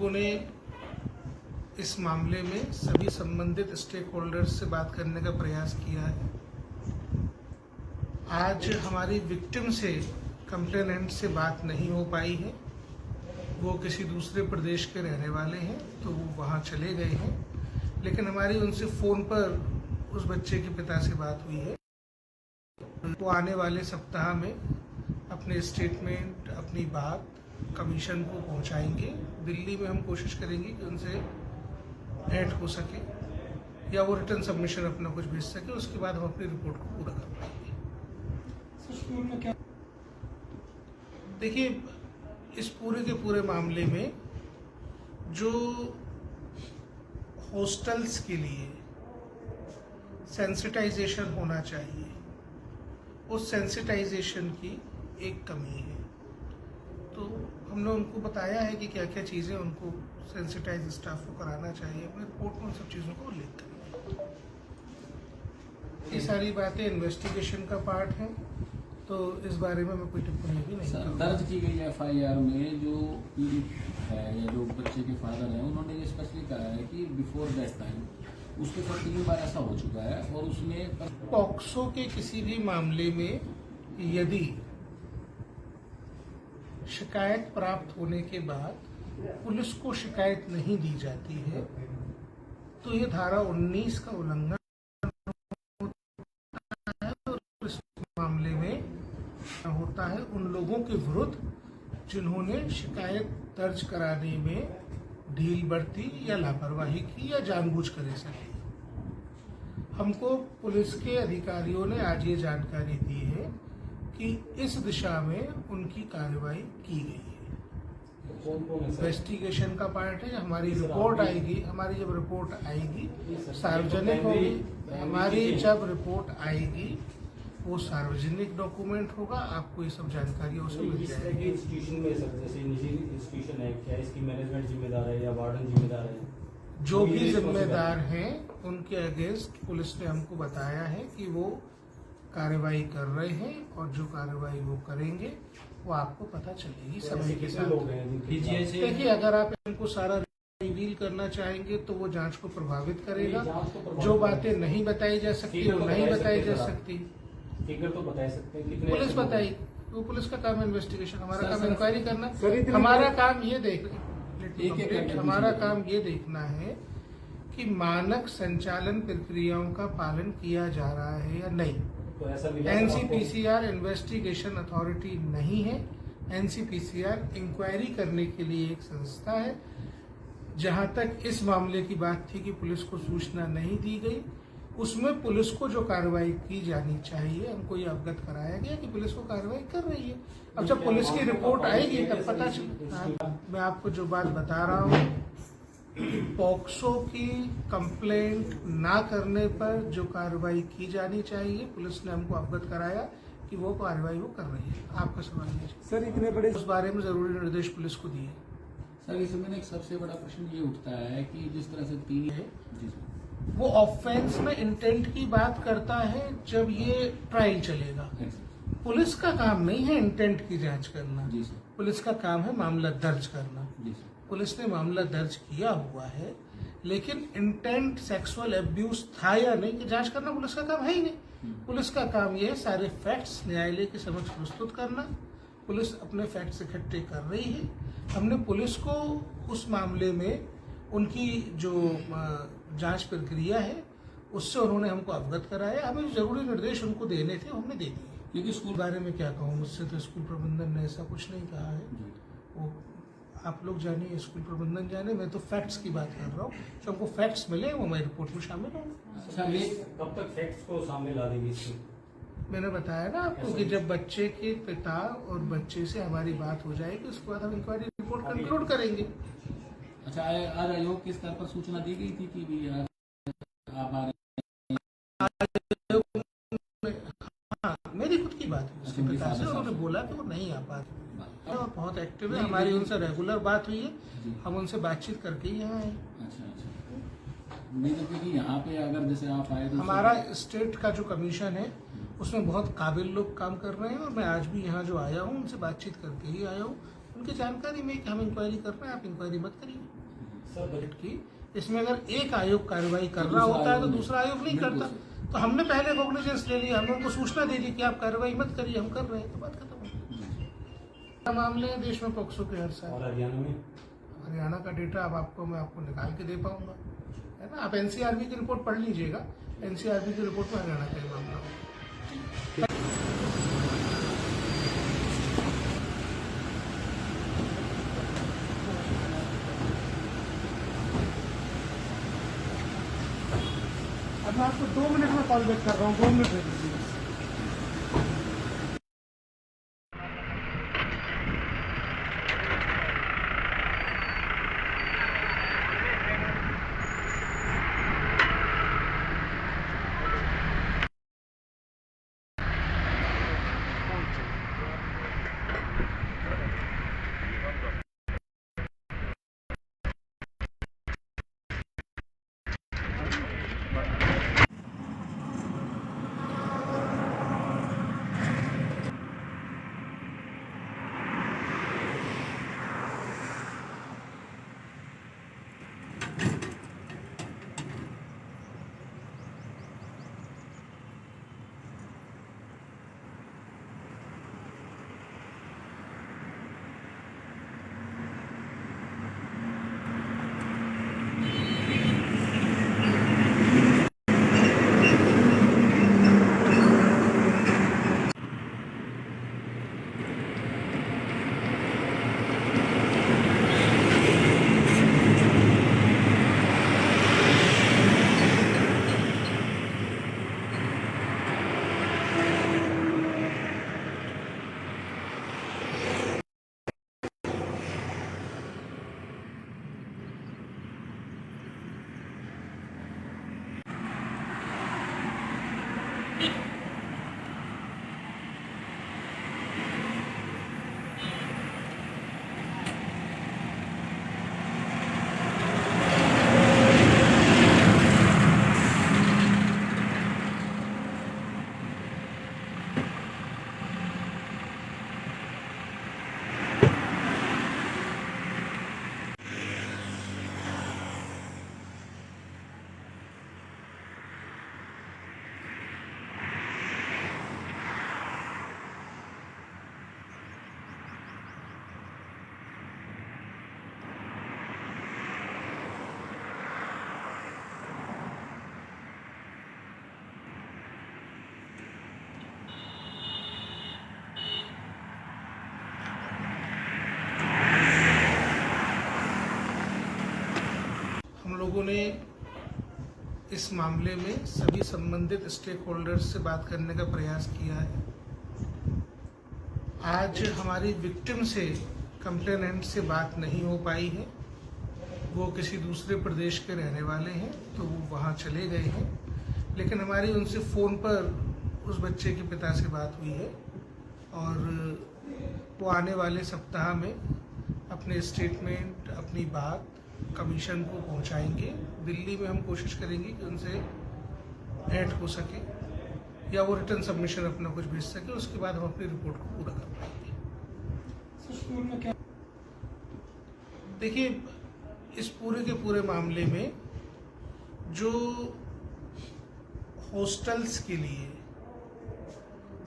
लोगों ने इस मामले में सभी संबंधित स्टेक होल्डर्स से बात करने का प्रयास किया है। आज हमारी विक्टिम से, कंप्लेनेंट से बात नहीं हो पाई है। वो किसी दूसरे प्रदेश के रहने वाले हैं, तो वो वहाँ चले गए हैं, लेकिन हमारी उनसे फ़ोन पर उस बच्चे के पिता से बात हुई है। वो आने वाले सप्ताह में अपने स्टेटमेंट, अपनी बात कमीशन को पहुंचाएंगे। दिल्ली में हम कोशिश करेंगे कि उनसे भेंट हो सके या वो रिटर्न सबमिशन अपना कुछ भेज सके, उसके बाद हम अपनी रिपोर्ट को पूरा कर पाएंगे। देखिए, इस पूरे के पूरे मामले में जो हॉस्टल्स के लिए सेंसिटाइजेशन होना चाहिए, उस सेंसिटाइजेशन की एक कमी है। तो हमने उनको बताया है कि क्या क्या चीज़ें उनको सेंसिटाइज स्टाफ को कराना चाहिए। अपने रिपोर्ट में उन सब चीज़ों को उल्लेख करेंगे। ये सारी बातें इन्वेस्टिगेशन का पार्ट है, तो इस बारे में मैं कोई टिप्पणी भी नहीं करूँगा। दर्ज की गई एफआईआर में जो पीड़ित है या जो बच्चे के फादर हैं, उन्होंने ये स्पष्टली कहा है कि बिफोर दैट टाइम उसके साथ 3 बार ऐसा हो चुका है और उसमें पॉक्सो के किसी भी मामले में यदि शिकायत प्राप्त होने के बाद पुलिस को शिकायत नहीं दी जाती है, तो ये धारा 19 का उल्लंघन होता है और इस मामले में होता है उन लोगों के विरुद्ध जिन्होंने शिकायत दर्ज कराने में ढील बरती या लापरवाही की या जानबूझकर ऐसा किया। हमको पुलिस के अधिकारियों ने आज ये जानकारी दी है कि इस दिशा में उनकी कार्रवाई की गई है। इन्वेस्टिगेशन का पार्ट है। हमारी रिपोर्ट आएगी, हमारी जब रिपोर्ट आएगी सार्वजनिक होगी। हमारी जब रिपोर्ट आएगी वो सार्वजनिक डॉक्यूमेंट होगा, आपको ये सब जानकारी उससे मिल जाएगी। इंस्टीट्यूशन में सर, जैसे निजी इंस्टीट्यूशन है, क्या इसकी मैनेजमेंट जिम्मेदार है या वार्डन जिम्मेदार है? जो भी जिम्मेदार हैं उनके अगेंस्ट पुलिस ने हमको बताया है कि वो कार्रवाई कर रहे हैं और जो कार्रवाई वो करेंगे वो आपको पता चलेगी समय के साथ। देखिए, अगर आप इनको सारा रिवील करना चाहेंगे तो वो जांच को प्रभावित करेगा। जो बातें नहीं बताई जा सकती वो नहीं बताई जा सकती। फिगर तो बता सकते हैं, पुलिस बताई, वो पुलिस का काम है इन्वेस्टिगेशन। हमारा काम इंक्वायरी करना, हमारा काम ये हमारा काम ये देखना है कि मानक संचालन प्रक्रियाओं का पालन किया जा रहा है या नहीं। तो ऐसा एनसीपीसीआर इन्वेस्टिगेशन अथॉरिटी नहीं है। एनसीपीसीआर इंक्वायरी करने के लिए एक संस्था है। जहां तक इस मामले की बात थी कि पुलिस को सूचना नहीं दी गई, उसमें पुलिस को जो कार्रवाई की जानी चाहिए हमको ये अवगत कराया गया कि पुलिस को कार्रवाई कर रही है। अब जब पुलिस की रिपोर्ट आएगी तब पता चलेगा। मैं आपको जो बात बता रहा हूँ, पॉक्सो की कंप्लेंट ना करने पर जो कार्रवाई की जानी चाहिए, पुलिस ने हमको अवगत कराया कि वो कार्रवाई वो कर रही है। आपका सवाल है सर, इतने बड़े उस बारे में जरूरी निर्देश पुलिस को दिए। सर, इसमें एक सबसे बड़ा प्रश्न ये उठता है कि जिस तरह से 3 है जी सर, वो ऑफेंस में इंटेंट की बात करता है जब ये ट्रायल चलेगा। पुलिस का काम नहीं है इंटेंट की जांच करना। जी सर। पुलिस का काम है मामला दर्ज करना। जी सर। पुलिस ने मामला दर्ज किया हुआ है, लेकिन इंटेंट सेक्सुअल एब्यूज था या नहीं कि जांच करना पुलिस का काम है ही नहीं। पुलिस का काम ये है सारे फैक्ट्स न्यायालय के समक्ष प्रस्तुत करना। पुलिस अपने फैक्ट्स इकट्ठे कर रही है। हमने पुलिस को उस मामले में उनकी जो जांच प्रक्रिया है उससे उन्होंने हमको अवगत कराया। हमें जरूरी निर्देश उनको देने थे, हमने दे दिए। क्योंकि स्कूल बारे में क्या कहूँ, मुझसे तो स्कूल प्रबंधन ने ऐसा कुछ नहीं कहा है। वो आप लोग जानिए, स्कूल प्रबंधन जाने। मैं तो फैक्ट्स की बात कर रहा हूँ। जब हमको फैक्ट्स मिले वो मैं रिपोर्ट में शामिल होंगे। अच्छा, कब तक फैक्ट्स को सामने ला देगी? मैंने बताया ना आपको कि जब बच्चे के पिता और बच्चे से हमारी बात हो जाएगी उसके बाद हम इंक्वायरी रिपोर्ट कंक्लूड करेंगे। अच्छा, आज आयोग के स्तर पर सूचना दी गई थी कि भी आप आ रहे हाँ, मेरी खुद की बात है उसके पिता से, उन्होंने बोला कि वो नहीं आ पाते और बहुत एक्टिव है। हमारी उनसे रेगुलर बात हुई है, हम उनसे बातचीत करके ही यहाँ आए। अच्छा, नहीं तो क्योंकि यहाँ पे अगर जैसे आप आए तो हमारा स्टेट का जो कमीशन है उसमें बहुत काबिल लोग काम कर रहे हैं और मैं आज भी यहाँ जो आया हूँ उनसे बातचीत करके ही आया हूँ। उनकी जानकारी में कि हम इंक्वायरी कर रहे हैं, आप इंक्वायरी मत करिए। सर की। इसमें अगर एक आयोग कार्रवाई कर रहा होता है तो दूसरा आयोग नहीं करता। तो हमने पहले कॉग्निजेंस ले लिया, हमने उनको सूचना दे दी कि आप कार्रवाई मत करिए, हम कर रहे हैं, तो बात खत्म हो गई। मामले हैं देश में पॉक्सो के हर साल। और हरियाणा का डेटा अब मैं आपको निकाल के दे पाऊंगा, है ना। आप एनसीआरबी की रिपोर्ट पढ़ लीजिएगा, एनसीआरबी की रिपोर्ट में हरियाणा का मामला होगा। अब मैं आपको 2 मिनट में कॉल बैक कर रहा हूँ, 2 मिनट दे दीजिए। लोगों ने इस मामले में सभी संबंधित स्टेक होल्डर्स से बात करने का प्रयास किया है। आज हमारी विक्टिम से कंप्लेनेंट से बात नहीं हो पाई है। वो किसी दूसरे प्रदेश के रहने वाले हैं, तो वो वहाँ चले गए हैं, लेकिन हमारी उनसे फ़ोन पर उस बच्चे के पिता से बात हुई है और वो आने वाले सप्ताह में अपने स्टेटमेंट, अपनी बात कमीशन को पहुंचाएंगे। दिल्ली में हम कोशिश करेंगे कि उनसे भेंट हो सके या वो रिटर्न सबमिशन अपना कुछ भेज सके, उसके बाद हम अपनी रिपोर्ट को पूरा कर पाएंगे। देखिए, इस पूरे के पूरे मामले में जो हॉस्टल्स के लिए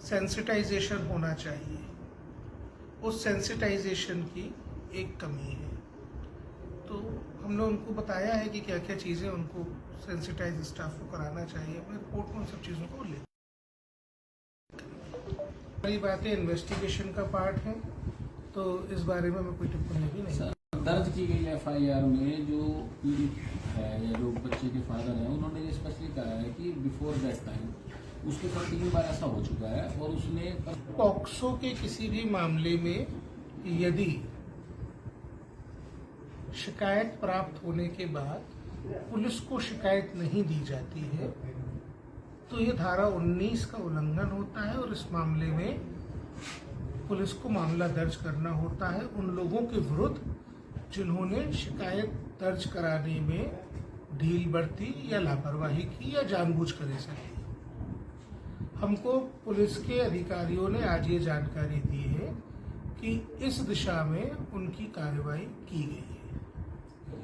सेंसिटाइजेशन होना चाहिए, उस सेंसिटाइजेशन की एक कमी है। तो हमने उनको बताया है कि क्या क्या चीज़ें उनको सेंसिटाइज स्टाफ को कराना चाहिए। अपने रिपोर्ट में उन सब चीज़ों को ले सारी बातें इन्वेस्टिगेशन का पार्ट है, तो इस बारे में मैं कोई टिप्पणी भी नहीं। दर्ज की गई एफआईआर में जो पीड़ित है या जो बच्चे के फादर हैं, उन्होंने ये स्पेशली कहा है कि बिफोर दैट टाइम उसके साथ 3 बार ऐसा हो चुका है और उसने पॉक्सो के किसी भी मामले में यदि शिकायत प्राप्त होने के बाद पुलिस को शिकायत नहीं दी जाती है, तो ये धारा 19 का उल्लंघन होता है और इस मामले में पुलिस को मामला दर्ज करना होता है उन लोगों के विरुद्ध जिन्होंने शिकायत दर्ज कराने में ढील बरती या लापरवाही की या जानबूझकर ऐसा किया। हमको पुलिस के अधिकारियों ने आज ये जानकारी दी है कि इस दिशा में उनकी कार्रवाई की गई है।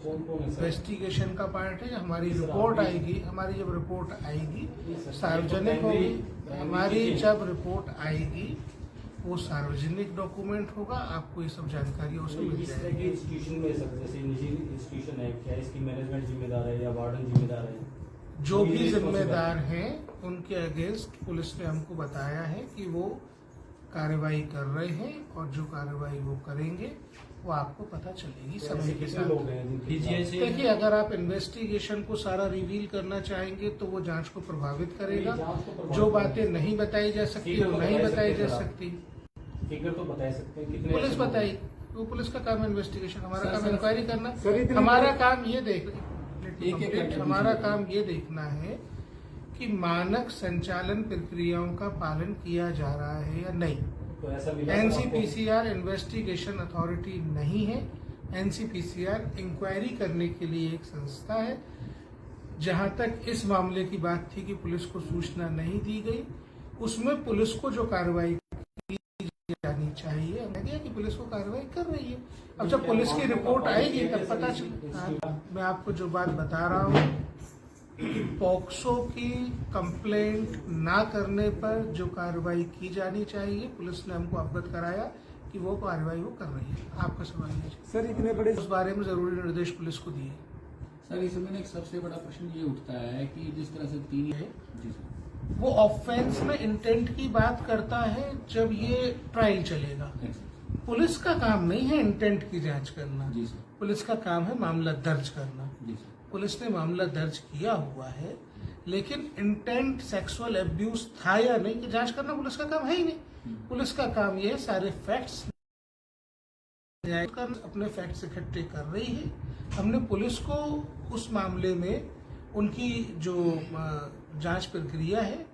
कौन कौन है सर? इन्वेस्टिगेशन का पार्ट है। हमारी सर, रिपोर्ट आपने- आएगी, हमारी जब रिपोर्ट आएगी सर, सार्वजनिक तो होगी। primary हमारी चीज़ें- जब रिपोर्ट आएगी वो सार्वजनिक डॉक्यूमेंट होगा, आपको ये सब जानकारी उससे मिल इस तरह जाएगी। की इंस्टीट्यूशन में सर, जैसे निजी इंस्टीट्यूशन है, क्या इसकी मैनेजमेंट जिम्मेदार है या वार्डन जिम्मेदार है? जो ये भी responsible जिम्मेदार हैं उनके अगेंस्ट पुलिस ने हमको बताया है कि वो कार्रवाई कर रहे हैं, और जो कार्रवाई वो करेंगे वो आपको पता चलेगी तो समय ऐसे के कितने लोग साथ। हैं जिनके DGI खिलाफ- से- देखिए, अगर आप इन्वेस्टिगेशन को सारा रिवील करना चाहेंगे तो वो जांच को प्रभावित करेगा। नहीं, जांच को प्रभावित जो करेगा। बातें नहीं बताई जा सकती फिगर वो तो नहीं बताई बताई सकते जा हैं सर आप। सकती। फिगर तो बता सकते हैं कितने पुलिस ऐसे लोग बताई, हैं? वो पुलिस का काम है इन्वेस्टिगेशन, हमारा सर, काम सर, इंक्वायरी करना। सर, इतने- हमारा काम ये देख एक हमारा काम ये देखना है कि मानक संचालन प्रक्रियाओं का पालन किया जा रहा है या नहीं। तो ऐसा मिला सर आपको? एनसीपीसीआर इन्वेस्टिगेशन अथॉरिटी नहीं है। एनसीपीसीआर इंक्वायरी करने के लिए एक संस्था है। जहां तक इस मामले की बात थी कि पुलिस को सूचना नहीं दी गई, उसमें पुलिस को जो कार्रवाई की जानी चाहिए, हमने दिया कि पुलिस को कार्रवाई कर रही है। अब जब पुलिस की रिपोर्ट आएगी तब पता चलेगा। मैं आपको जो बात बता रहा हूँ, पॉक्सो की कंप्लेंट ना करने पर जो कार्रवाई की जानी चाहिए, पुलिस ने हमको अवगत कराया कि वो कार्रवाई वो कर रही है। आपका सवाल है सर इतने बड़े उस बारे में जरूरी निर्देश पुलिस को दिए सर इसमें एक सबसे बड़ा प्रश्न ये उठता है कि जिस तरह से तीन है। जी सर वो ऑफेंस में इंटेंट की बात करता है जब ये ट्रायल चलेगा। Exactly. पुलिस का काम नहीं है इंटेंट की जांच करना, जी सर पुलिस का काम है मामला दर्ज करना। जी सर पुलिस ने मामला दर्ज किया हुआ है, लेकिन इंटेंट सेक्सुअल एब्यूज था या नहीं कि जांच करना पुलिस का काम है ही नहीं। पुलिस का काम ये है सारे फैक्ट्स अपने फैक्ट्स इकट्ठे कर रही है। हमने पुलिस को उस मामले में उनकी जो जांच प्रक्रिया है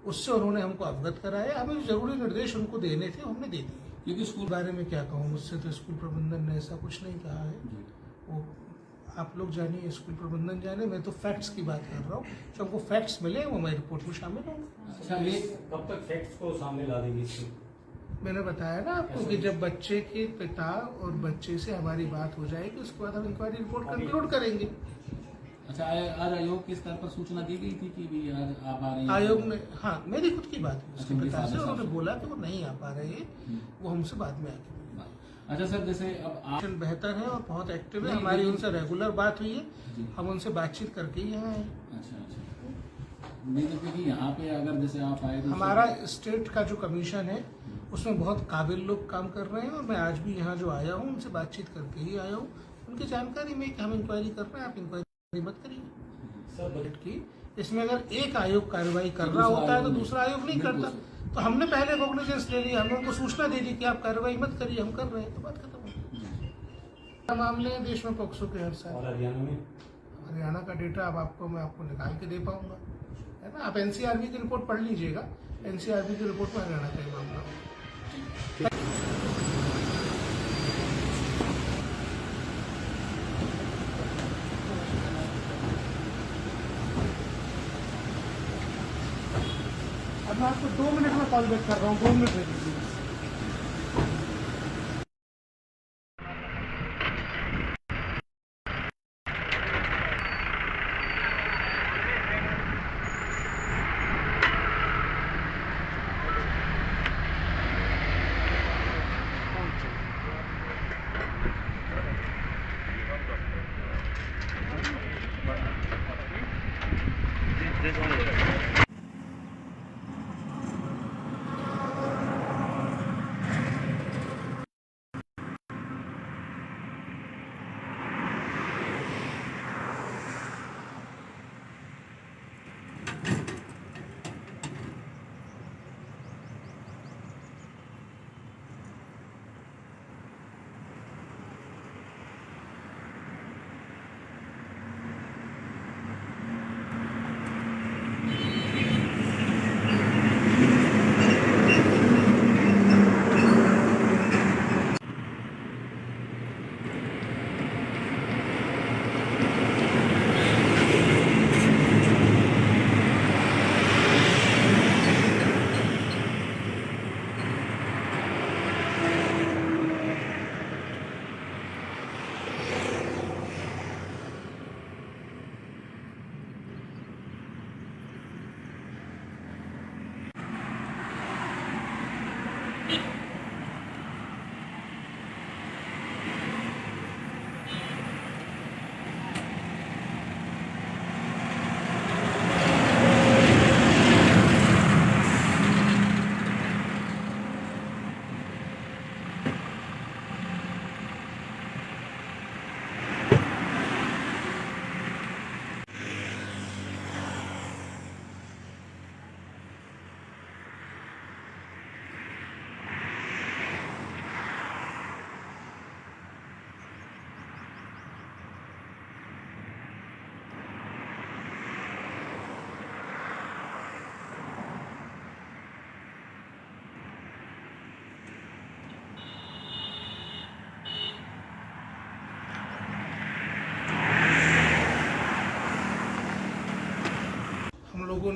उससे उन्होंने हमको अवगत कराया। हमें जरूरी निर्देश उनको देने थे, हमने दे दिए। क्योंकि स्कूल स्कूल बारे में क्या कहूँ, मुझसे तो स्कूल प्रबंधन ने ऐसा कुछ नहीं कहा है। जी वो आप लोग जानिए, स्कूल प्रबंधन जाने, मैं तो फैक्ट्स की बात कर रहा हूँ। जो हमको फैक्ट्स मिले वो मैं रिपोर्ट में शामिल होंगे। अच्छा एक कब तक फैक्ट्स को सामने ला देगी इसकी? मैंने बताया ना आपको कि जब बच्चे के पिता और बच्चे से हमारी बात हो जाएगी उसके बाद हम इंक्वायरी रिपोर्ट कंक्लूड करेंगे। अच्छा आज आयोग के स्तर पर सूचना दी गई थी कि भी आज आप आ रहे हैं आयोग ने, हाँ, मेरी खुद की बात हुई उसके उनके पिता से, father उन्होंने साहब। बोला कि वो नहीं आ पा रहे हैं, वो हमसे बाद में आके अच्छा सर जैसे अब आप मिशन बेहतर है और बहुत एक्टिव है। नहीं, हमारी लेकिन- उनसे रेगुलर बात हुई है, जी। हम उनसे बातचीत करके ही यहाँ आए। अच्छा अच्छा नहीं तो क्योंकि यहाँ पे अगर जैसे आप आए तो हमारा स्टेट का जो कमीशन है उसमें बहुत काबिल लोग काम कर रहे हैं, और मैं आज भी यहाँ जो आया हूँ उनसे बातचीत करके ही आया हूँ। उनकी जानकारी में कि हम इंक्वायरी कर रहे हैं, आप इंक्वायरी मत करिए सर बजट की। इसमें अगर एक आयोग कार्रवाई कर तो रहा दूसरा होता है तो आयोग नहीं। दूसरा आयोग नहीं बिल्कुल करता। सर। तो हमने पहले कॉग्निजेंस ले लिया, हमने उनको सूचना दे दी कि आप कार्रवाई मत करिए, हम कर रहे हैं, तो बात खत्म हो गई। मामले हैं देश में पॉक्सो के हर साल। और हरियाणा में हरियाणा का डेटा अब मैं आपको निकाल के दे पाऊंगा, है ना। आप एनसीआरबी की रिपोर्ट पढ़ लीजिएगा, एनसीआरबी की रिपोर्ट में हरियाणा का ही मामला होगा। अब मैं आपको 2 मिनट में कॉल बैक कर रहा हूँ, 2 मिनट दे दीजिए।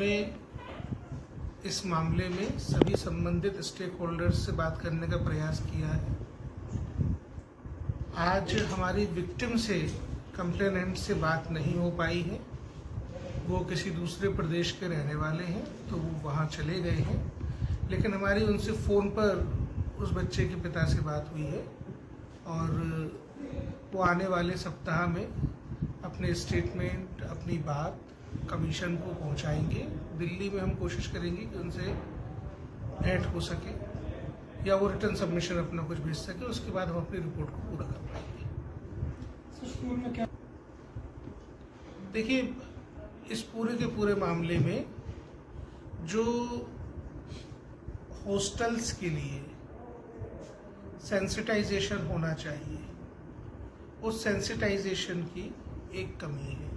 ने इस मामले में सभी संबंधित स्टेक होल्डर्स से बात करने का प्रयास किया है। आज हमारी विक्टिम से कंप्लेनेंट से बात नहीं हो पाई है। वो किसी दूसरे प्रदेश के रहने वाले हैं तो वो वहाँ चले गए हैं, लेकिन हमारी उनसे फ़ोन पर उस बच्चे के पिता से बात हुई है और वो आने वाले सप्ताह में अपने स्टेटमेंट, अपनी बात कमीशन को पहुंचाएंगे। दिल्ली में हम कोशिश करेंगे कि उनसे भेंट हो सके या वो रिटर्न सबमिशन अपना कुछ भेज सके, उसके बाद हम अपनी रिपोर्ट को पूरा कर पाएंगे। स्कूल में क्या देखिए, इस पूरे के पूरे मामले में जो हॉस्टल्स के लिए सेंसिटाइजेशन होना चाहिए, उस सेंसिटाइजेशन की एक कमी है।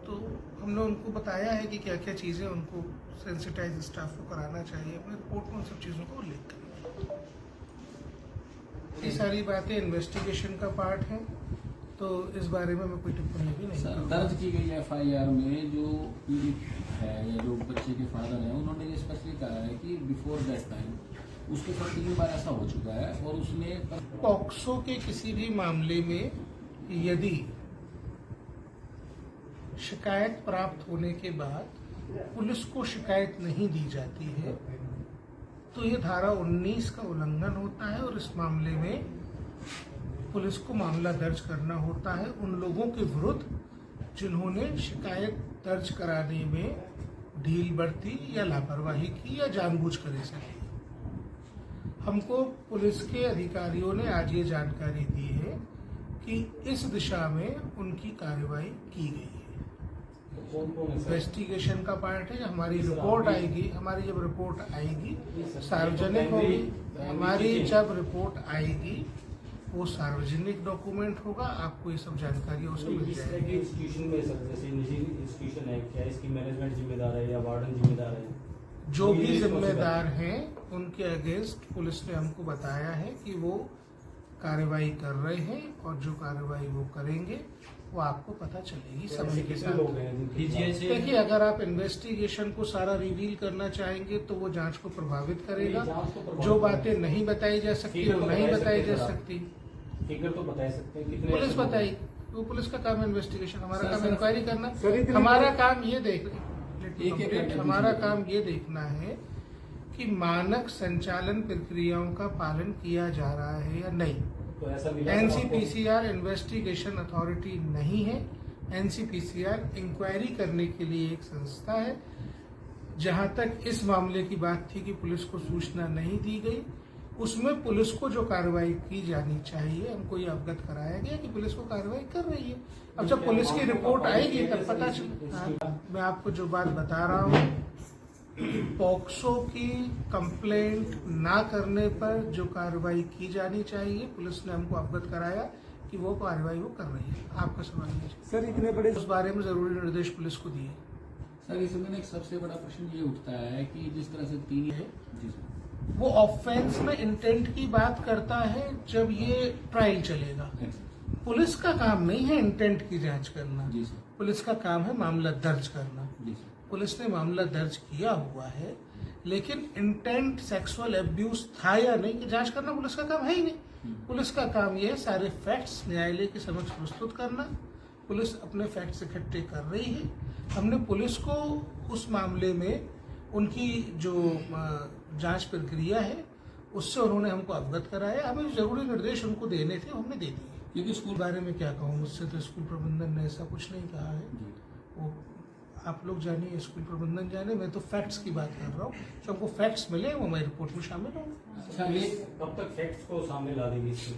तो हमने उनको बताया है कि क्या क्या चीज़ें उनको सेंसिटाइज स्टाफ को कराना चाहिए। अपने रिपोर्ट में उन सब चीज़ों को उल्लेख करेंगे। ये सारी बातें इन्वेस्टिगेशन का पार्ट है, तो इस बारे में मैं कोई टिप्पणी भी नहीं करूँगा। दर्ज की गई एफआईआर में जो पीड़ित है या जो बच्चे के फादर हैं, उन्होंने ये स्पेशली कहा है कि बिफोर दैट टाइम उसके साथ 3 बार ऐसा हो चुका है और उसने पॉक्सो के किसी भी मामले में यदि शिकायत प्राप्त होने के बाद पुलिस को शिकायत नहीं दी जाती है तो ये धारा 19 का उल्लंघन होता है और इस मामले में पुलिस को मामला दर्ज करना होता है उन लोगों के विरुद्ध जिन्होंने शिकायत दर्ज कराने में ढील बरती या लापरवाही की या जानबूझकर ऐसा किया। हमको पुलिस के अधिकारियों ने आज ये जानकारी दी है कि इस दिशा में उनकी कार्रवाई की गई है। इन्वेस्टिगेशन का पार्ट है। हमारी रिपोर्ट आएगी, हमारी जब रिपोर्ट आएगी सार्वजनिक होगी। हमारी जब रिपोर्ट आएगी वो सार्वजनिक डॉक्यूमेंट होगा, आपको ये सब जानकारी उसमें मिल जाएगी। इंस्टीट्यूशन में सर, जैसे निजी इंस्टीट्यूशन है, क्या इसकी मैनेजमेंट जिम्मेदार है या वार्डन जिम्मेदार है? जो भी जिम्मेदार हैं उनके अगेंस्ट पुलिस ने हमको बताया है कि वो कार्रवाई कर रहे हैं और जो कार्रवाई वो करेंगे वो आपको पता चलेगी समय के साथ। देखिए, अगर आप इन्वेस्टिगेशन को सारा रिवील करना चाहेंगे तो वो जांच को प्रभावित करेगा। जो बातें नहीं बताई जा सकती वो नहीं बताई जा सकती। फिगर तो बता सकते हैं कितने पुलिस बताई, वो पुलिस का काम है इन्वेस्टिगेशन। हमारा काम इंक्वायरी करना। हमारा काम ये हमारा काम ये देखना है कि मानक संचालन प्रक्रियाओं का पालन किया जा रहा है या नहीं। तो ऐसा एनसीपीसीआर इन्वेस्टिगेशन अथॉरिटी नहीं है। एनसीपीसीआर इंक्वायरी करने के लिए एक संस्था है। जहां तक इस मामले की बात थी कि पुलिस को सूचना नहीं दी गई, उसमें पुलिस को जो कार्रवाई की जानी चाहिए हमको ये अवगत कराया गया कि पुलिस को कार्रवाई कर रही है। अब जब पुलिस की रिपोर्ट आएगी तब पता चलेगा। मैं आपको जो बात बता रहा हूँ, पॉक्सो की कंप्लेंट ना करने पर जो कार्रवाई की जानी चाहिए पुलिस ने हमको अवगत कराया कि वो कार्रवाई वो कर रही है। आपका सवाल है सर, इतने बड़े उस बारे में जरूरी निर्देश पुलिस को दिए। सर इसमें एक सबसे बड़ा प्रश्न ये उठता है कि जिस तरह से 3 है जी सर, वो ऑफेंस में इंटेंट की बात करता है जब ये ट्रायल चलेगा। पुलिस का काम नहीं है इंटेंट की जांच करना। जी सर। पुलिस का काम है मामला दर्ज करना। जी सर। पुलिस ने मामला दर्ज किया हुआ है, लेकिन इंटेंट सेक्सुअल एब्यूज था या नहीं कि जांच करना पुलिस का काम है ही नहीं। पुलिस का काम यह है सारे फैक्ट्स न्यायालय के समक्ष प्रस्तुत करना। पुलिस अपने फैक्ट्स इकट्ठे कर रही है। हमने पुलिस को उस मामले में उनकी जो जांच प्रक्रिया है उससे उन्होंने हमको अवगत कराया। हमें जरूरी निर्देश उनको देने थे, हमने दे दिए। क्योंकि स्कूल बारे में क्या कहूँ, मुझसे तो स्कूल प्रबंधन ने ऐसा कुछ नहीं कहा है। वो आप लोग जानिए, स्कूल प्रबंधन जाने। मैं तो फैक्ट्स की बात कर रहा हूँ। जो हमको फैक्ट्स मिले वो मैं रिपोर्ट में शामिल होंगे। अच्छा, कब तक फैक्ट्स को सामने ला देगी इसकी?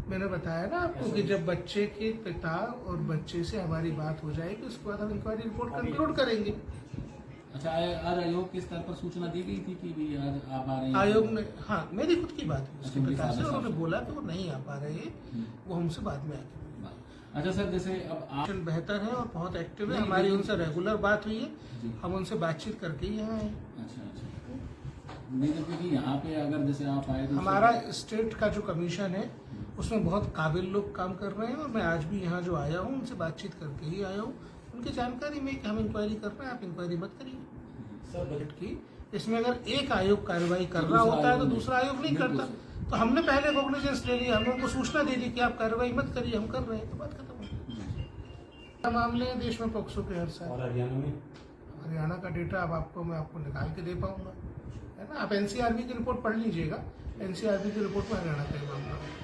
मैंने बताया ना आपको कि जब बच्चे के पिता और बच्चे से हमारी बात हो जाएगी उसके बाद हम इंक्वायरी रिपोर्ट कंक्लूड करेंगे। अच्छा, आज आयोग के स्तर पर सूचना दी गई थी कि भी आज आप आ रहे हैं? आयोग ने, हाँ, मेरी खुद की बात हुई उसके अच्छा, पिता से, साहब। उन्होंने बोला कि वो नहीं आ पा रहे हैं, वो हमसे बाद में आके। अच्छा सर, जैसे अब आप बेहतर है और बहुत एक्टिव है। नहीं, हमारी नहीं। उनसे रेगुलर बात हुई है। जी। हम उनसे बातचीत करके ही यहाँ आए। अच्छा नहीं तो क्योंकि यहाँ पे अगर जैसे आप आए तो हमारा स्टेट का जो कमीशन है उसमें बहुत काबिल लोग काम कर रहे हैं और मैं आज भी यहाँ जो आया हूँ उनसे बातचीत करके ही आया हूँ। उनकी जानकारी में कि हम इंक्वायरी कर रहे हैं, आप इंक्वायरी मत करिए सर बजट की। इसमें अगर एक आयोग कार्रवाई कर रहा होता है तो दूसरा आयोग नहीं करता। तो हमने पहले कॉग्निजेंस ले लिया, हमने उनको सूचना दे दी कि आप कार्रवाई मत करिए, हम कर रहे हैं, तो बात खत्म हो गई। मामले हैं देश में पॉक्सो के हर साल। और हरियाणा में हरियाणा का डेटा अब मैं आपको निकाल के दे पाऊंगा, है ना। आप एनसीआरबी की रिपोर्ट पढ़ लीजिएगा, एनसीआरबी की रिपोर्ट में हरियाणा का ही मामला होगा।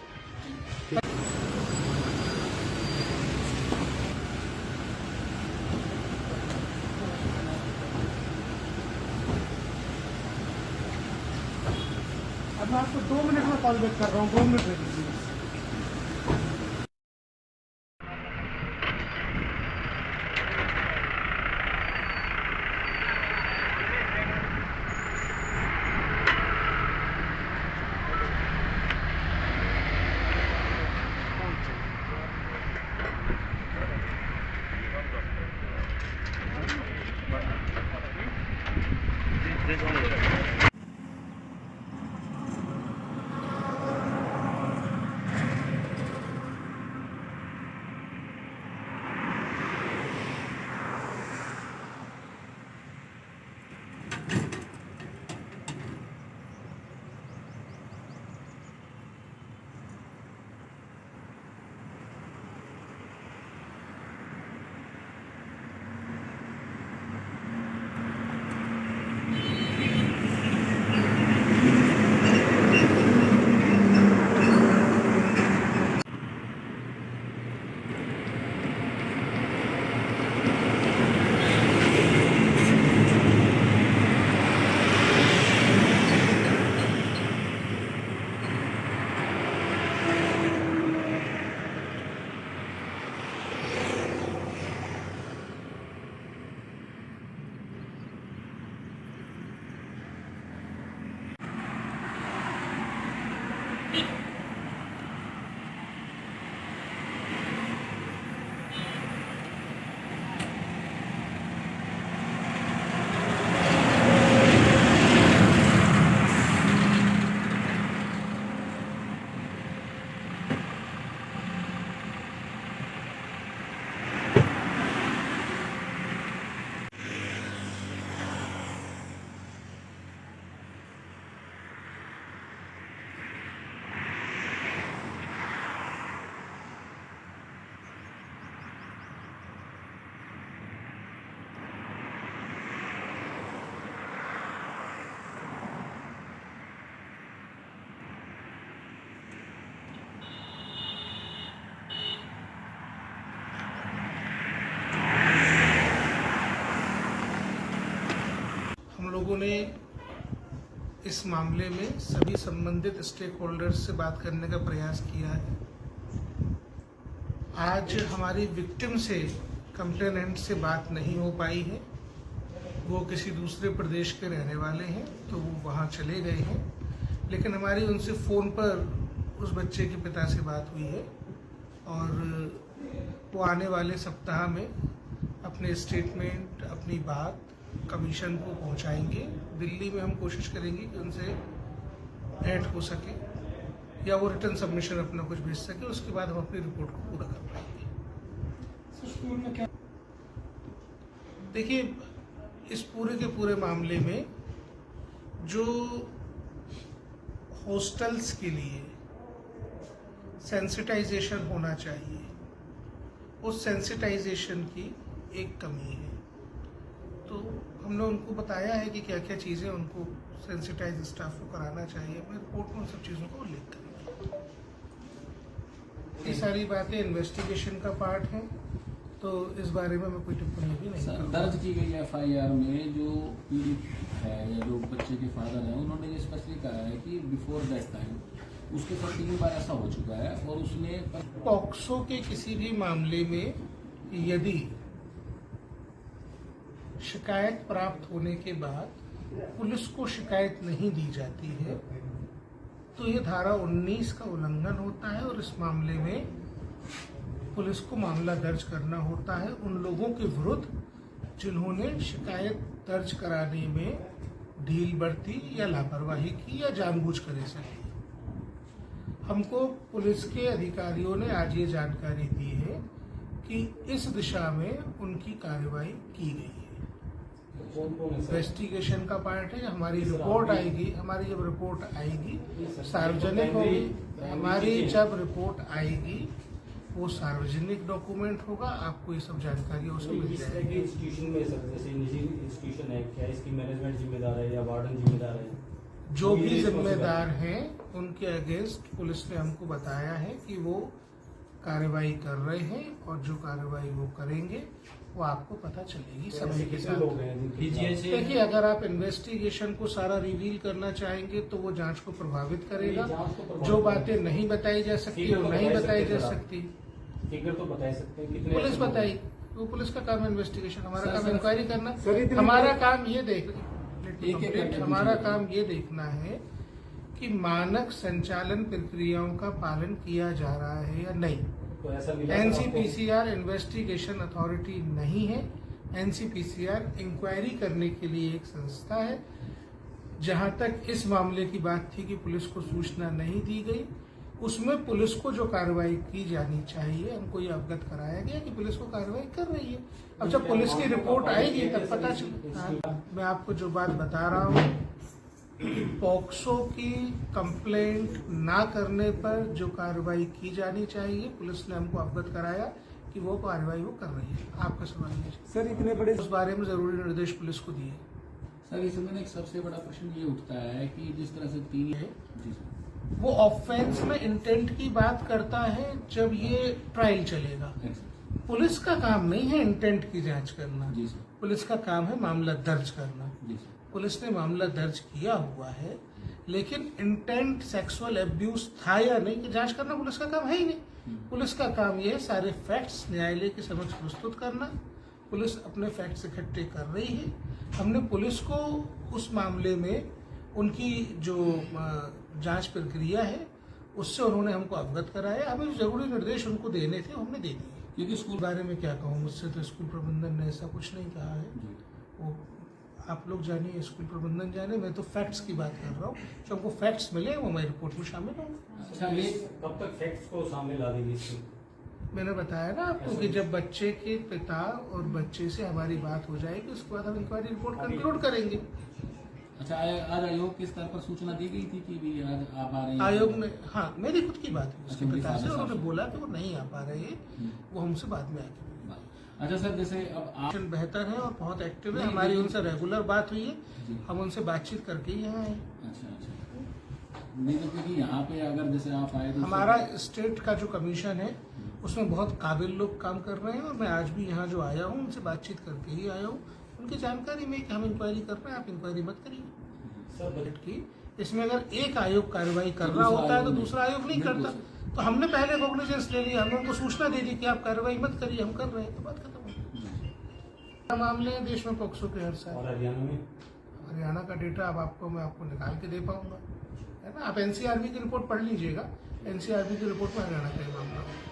अब मैं आपको 2 मिनट में कॉल बैक कर रहा हूँ, 2 मिनट दे दीजिए। लोगों ने इस मामले में सभी संबंधित स्टेक होल्डर्स से बात करने का प्रयास किया है। आज हमारी विक्टिम से, कंप्लेनेंट से बात नहीं हो पाई है। वो किसी दूसरे प्रदेश के रहने वाले हैं, तो वो वहाँ चले गए हैं। लेकिन हमारी उनसे फ़ोन पर उस बच्चे के पिता से बात हुई है और वो आने वाले सप्ताह में अपने स्टेटमेंट, अपनी बात कमीशन को पहुंचाएंगे। दिल्ली में हम कोशिश करेंगे कि उनसे भेंट हो सके या वो रिटर्न सबमिशन अपना कुछ भेज सके, उसके बाद हम अपनी रिपोर्ट को पूरा कर पाएंगे। देखिए, इस पूरे के पूरे मामले में जो हॉस्टल्स के लिए सेंसिटाइजेशन होना चाहिए, उस सेंसिटाइजेशन की एक कमी है। तो हमने उनको बताया है कि क्या क्या चीज़ें उनको सेंसिटाइज स्टाफ को कराना चाहिए। मैं रिपोर्ट में उन सब चीज़ों को उल्लेख करेंगे। ये सारी बातें इन्वेस्टिगेशन का पार्ट है, तो इस बारे में मैं कोई टिप्पणी भी नहीं करूँगा। दर्ज की गई एफआईआर में जो पीड़ित है या जो बच्चे के फादर हैं, उन्होंने ये स्पेशली कहा है कि बिफोर दैट टाइम उसके साथ 3 बार ऐसा हो चुका है और उसने पॉक्सो के किसी भी मामले में यदि शिकायत प्राप्त होने के बाद पुलिस को शिकायत नहीं दी जाती है तो ये धारा 19 का उल्लंघन होता है और इस मामले में पुलिस को मामला दर्ज करना होता है उन लोगों के विरुद्ध जिन्होंने शिकायत दर्ज कराने में ढील बरती या लापरवाही की या जानबूझकर ऐसा किया। हमको पुलिस के अधिकारियों ने आज ये जानकारी दी है कि इस दिशा में उनकी कार्रवाई की गई है। कौन कौन है सर? इन्वेस्टिगेशन का पार्ट है। हमारी सर, रिपोर्ट अभी- आएगी, हमारी जब रिपोर्ट आएगी सर, सार्वजनिक प्राइमरी- होगी। प्राइमरी हमारी चीजें- जब रिपोर्ट आएगी वो सार्वजनिक डॉक्यूमेंट होगा, आपको ये सब जानकारी उसमें मिल इस तरह जाएगी। के इंस्टीट्यूशन में सर, जैसे निजी इंस्टीट्यूशन है, क्या इसकी मैनेजमेंट जिम्मेदार है या वार्डन जिम्मेदार है? जो ये भी responsible जिम्मेदार हैं उनके अगेंस्ट पुलिस ने हमको बताया है कि वो कार्रवाई कर रहे हैं और जो कार्रवाई वो करेंगे वो आपको पता चलेगी तो समय ऐसे के कितने लोग साथ। हैं जिनकी DGH देखिए, अगर आप इन्वेस्टिगेशन को सारा रिवील करना चाहेंगे तो वो जांच को प्रभावित करेगा। जांच को प्रभावित जो करेगा। बातें नहीं बताई जा सकती फिगर वो तो नहीं बताई बताई सकते जा हैं सकती। फिगर तो बता सकते हैं कितने पुलिस ऐसे लोग बताई, हैं? वो पुलिस का काम है इन्वेस्टिगेशन। हमारा सर, काम सर, इंक्वायरी करना। सर, इतने- हमारा काम ये एक करके हमारा पूछिए। काम ये देखना है कि मानक संचालन प्रक्रियाओं का पालन किया जा रहा है या नहीं। तो ऐसा मिला सर आपको? एनसीपीसीआर इन्वेस्टिगेशन अथॉरिटी नहीं है। एनसीपीसीआर इंक्वायरी करने के लिए एक संस्था है। जहां तक इस मामले की बात थी कि पुलिस को सूचना नहीं दी गई, उसमें पुलिस को जो कार्रवाई की जानी चाहिए हमको ये अवगत कराया गया कि पुलिस को कार्रवाई कर रही है। अब जब पुलिस की रिपोर्ट आएगी तब पता चलेगा। मैं आपको जो बात बता रहा हूँ, पॉक्सो की कंप्लेंट ना करने पर जो कार्रवाई की जानी चाहिए पुलिस ने हमको अवगत कराया कि वो कार्रवाई वो कर रही है। आपका सवाल है सर इतने बड़े उस बारे में जरूरी निर्देश पुलिस को दिए सर इसमें एक सबसे बड़ा प्रश्न ये उठता है कि जिस तरह से तीन है। जी सर वो ऑफेंस में इंटेंट की बात करता है जब ये ट्रायल चलेगा। पुलिस का काम नहीं है इंटेंट की जांच करना। जी सर पुलिस का काम है मामला दर्ज करना। जी सर पुलिस ने मामला दर्ज किया हुआ है, लेकिन इंटेंट सेक्सुअल एब्यूज था या नहीं कि जांच करना पुलिस का काम है ही नहीं। पुलिस का काम ये है सारे फैक्ट्स न्यायालय के समक्ष प्रस्तुत करना। पुलिस अपने फैक्ट्स इकट्ठे कर रही है। हमने पुलिस को उस मामले में उनकी जो जांच प्रक्रिया है उससे उन्होंने हमको अवगत कराया। हमें जरूरी निर्देश उनको देने थे, हमने दे दिए। क्योंकि स्कूल स्कूल बारे में क्या कहूँ, मुझसे तो स्कूल प्रबंधन ने ऐसा कुछ नहीं कहा है। जी वो आप लोग जानिए, स्कूल प्रबंधन जाने। मैं तो फैक्ट्स की बात कर रहा हूँ। जो हमको फैक्ट्स मिले वो मैं रिपोर्ट में शामिल हूँ। अच्छा एक कब तक फैक्ट्स को सामने ला देगी इसकी? मैंने बताया ना आपको कि जब बच्चे के पिता और बच्चे से हमारी बात हो जाएगी उसके बाद हम इंक्वायरी रिपोर्ट कंक्लूड करेंगे। अच्छा आज आयोग के स्तर पर सूचना दी गई थी कि भी आज आप आ रहे हैं आयोग ने, हाँ, मेरी खुद की बात हुई उसके अच्छा, पिता से, साहब उन्होंने से। बोला कि वो नहीं आ पा रहे हैं, वो हमसे बाद में आके अच्छा सर जैसे अब आप मिशन बेहतर है और बहुत एक्टिव है। नहीं, हमारी नहीं। उनसे रेगुलर बात हुई है। जी। हम उनसे बातचीत करके ही यहाँ आए। अच्छा अच्छा नहीं तो क्योंकि यहाँ पे अगर जैसे आप आए तो हमारा स्टेट का जो कमीशन है उसमें बहुत काबिल लोग काम कर रहे हैं और मैं आज भी यहाँ जो आया हूँ उनसे बातचीत करके ही आया हूँ। उनकी जानकारी में कि हम इंक्वायरी कर रहे हैं, आप इंक्वायरी मत करिए सर बजट की। इसमें अगर एक आयोग कार्रवाई कर तो रहा दूसरा होता है तो आयोग दूसरा आयोग नहीं बिल्कुल करता। सर। तो हमने पहले कॉग्निजेंस ले लिया, हमने उनको सूचना दे दी कि आप कार्रवाई मत करिए, हम कर रहे हैं, तो बात खत्म हो। मामले हैं देश में पॉक्सो के हर साल। और हरियाणा में हरियाणा का डेटा अब आपको मैं निकाल के दे पाऊंगा, है ना। आप एनसीआरबी की रिपोर्ट पढ़ लीजिएगा। एनसीआरबी की रिपोर्ट में हरियाणा का ही मामला होगा।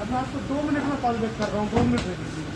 अब मैं आपको 2 मिनट में कॉल बैक कर रहा हूँ, 2 मिनट दे दीजिए।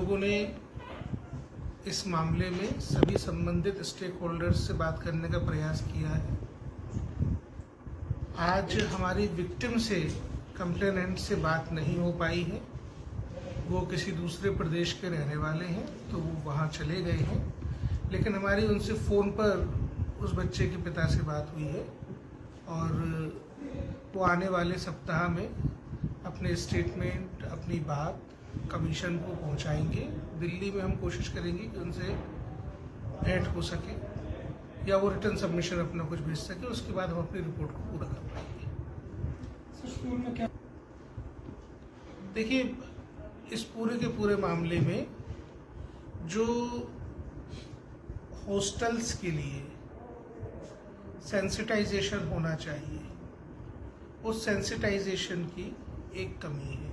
लोगों ने इस मामले में सभी संबंधित स्टेक होल्डर्स से बात करने का प्रयास किया है। आज हमारी विक्टिम से, कंप्लेनेंट से बात नहीं हो पाई है। वो किसी दूसरे प्रदेश के रहने वाले हैं, तो वो वहाँ चले गए हैं। लेकिन हमारी उनसे फ़ोन पर उस बच्चे के पिता से बात हुई है और वो आने वाले सप्ताह में अपने स्टेटमेंट, अपनी बात कमीशन को पहुंचाएंगे। दिल्ली में हम कोशिश करेंगे कि उनसे भेंट हो सके या वो रिटर्न सबमिशन अपना कुछ भेज सके, उसके बाद हम अपनी रिपोर्ट को पूरा कर पाएंगे। स्कूल में क्या देखिए, इस पूरे के पूरे मामले में जो हॉस्टल्स के लिए सेंसिटाइजेशन होना चाहिए, उस सेंसिटाइजेशन की एक कमी है।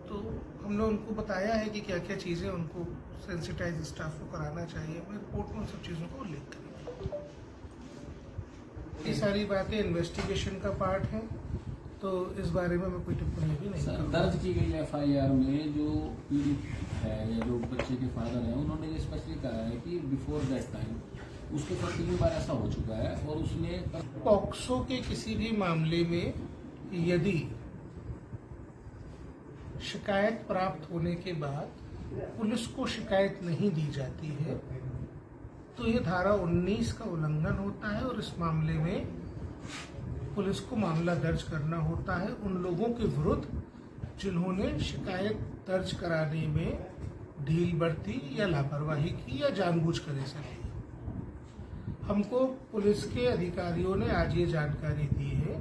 तो हमने उनको बताया है कि क्या क्या चीज़ें उनको सेंसिटाइज स्टाफ को कराना चाहिए। मैं रिपोर्ट में उन सब चीज़ों का उल्लेख करेंगे। ये सारी बातें इन्वेस्टिगेशन का पार्ट है, तो इस बारे में मैं कोई टिप्पणी भी नहीं करूंगा। दर्ज की गई एफआईआर में जो पीड़ित है या जो बच्चे के फादर हैं, उन्होंने ये स्पेशली कहा है कि बिफोर दैट टाइम उसके साथ 3 बार ऐसा हो चुका है और उसने पॉक्सो के किसी भी मामले में यदि शिकायत प्राप्त होने के बाद पुलिस को शिकायत नहीं दी जाती है, तो ये धारा 19 का उल्लंघन होता है और इस मामले में पुलिस को मामला दर्ज करना होता है उन लोगों के विरुद्ध जिन्होंने शिकायत दर्ज कराने में ढील बरती या लापरवाही की या जानबूझकर ऐसा किया। हमको पुलिस के अधिकारियों ने आज ये जानकारी दी है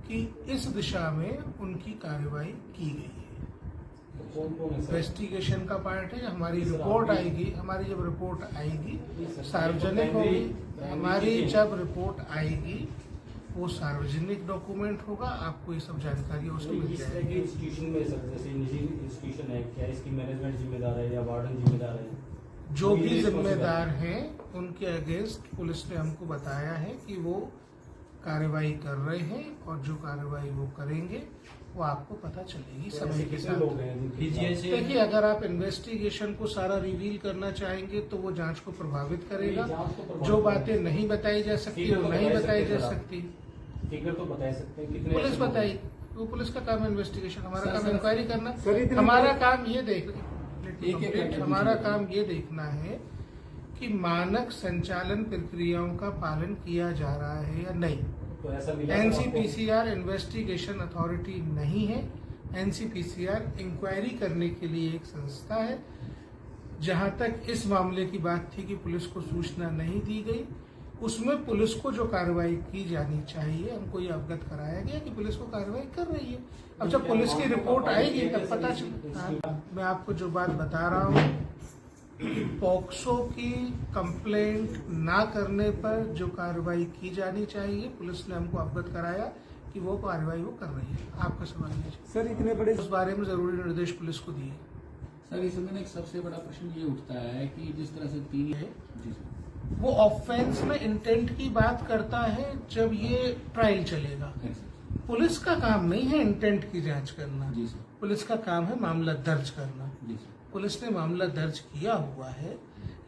कि इस दिशा में उनकी कार्रवाई की गई है। इन्वेस्टिगेशन का पार्ट है। हमारी रिपोर्ट आएगी, हमारी जब रिपोर्ट आएगी सार्वजनिक होगी। हमारी जब रिपोर्ट आएगी वो सार्वजनिक डॉक्यूमेंट होगा, आपको ये सब जानकारी उसमें मिल इस तरह जाएगी। की इंस्टीट्यूशन में सर, जैसे निजी इंस्टीट्यूशन है, क्या इसकी मैनेजमेंट जिम्मेदार है या वार्डन जिम्मेदार है? जो भी जिम्मेदार हैं उनके अगेंस्ट पुलिस ने हमको बताया है कि वो कार्रवाई कर रहे हैं और जो कार्रवाई वो करेंगे वो आपको पता चलेगी समय के साथ। देखिए, अगर आप इन्वेस्टिगेशन को सारा रिवील करना चाहेंगे तो वो जांच को प्रभावित करेगा। जो बातें नहीं बताई जा सकती वो नहीं बताई जा सकती। फिगर तो बता सकते हैं कितने पुलिस बताई, वो पुलिस का काम है इन्वेस्टिगेशन। हमारा काम इंक्वायरी करना, हमारा काम ये हमारा काम ये देखना है कि मानक संचालन प्रक्रियाओं का पालन किया जा रहा है या नहीं। तो ऐसा मिला एनसीपीसीआर इन्वेस्टिगेशन अथॉरिटी नहीं है। एनसीपीसीआर इंक्वायरी करने के लिए एक संस्था है। जहां तक इस मामले की बात थी कि पुलिस को सूचना नहीं दी गई, उसमें पुलिस को जो कार्रवाई की जानी चाहिए हमको ये अवगत कराया गया कि पुलिस को कार्रवाई कर रही है। अब जब पुलिस की रिपोर्ट आएगी तब पता चलेगा। मैं आपको जो बात बता रहा हूँ, पॉक्सो की कंप्लेंट ना करने पर जो कार्रवाई की जानी चाहिए पुलिस ने हमको अवगत कराया कि वो कार्रवाई वो कर रही है। आपका सवाल है सर, इतने बड़े उस बारे में जरूरी निर्देश पुलिस को दिए। सर, इसमें एक सबसे बड़ा प्रश्न ये उठता है कि जिस तरह से 3 है जी सर, वो ऑफेंस में इंटेंट की बात करता है जब ये ट्रायल चलेगा। पुलिस का काम नहीं है इंटेंट की जांच करना। जी सर। पुलिस का काम है मामला दर्ज करना। जी सर। पुलिस ने मामला दर्ज किया हुआ है,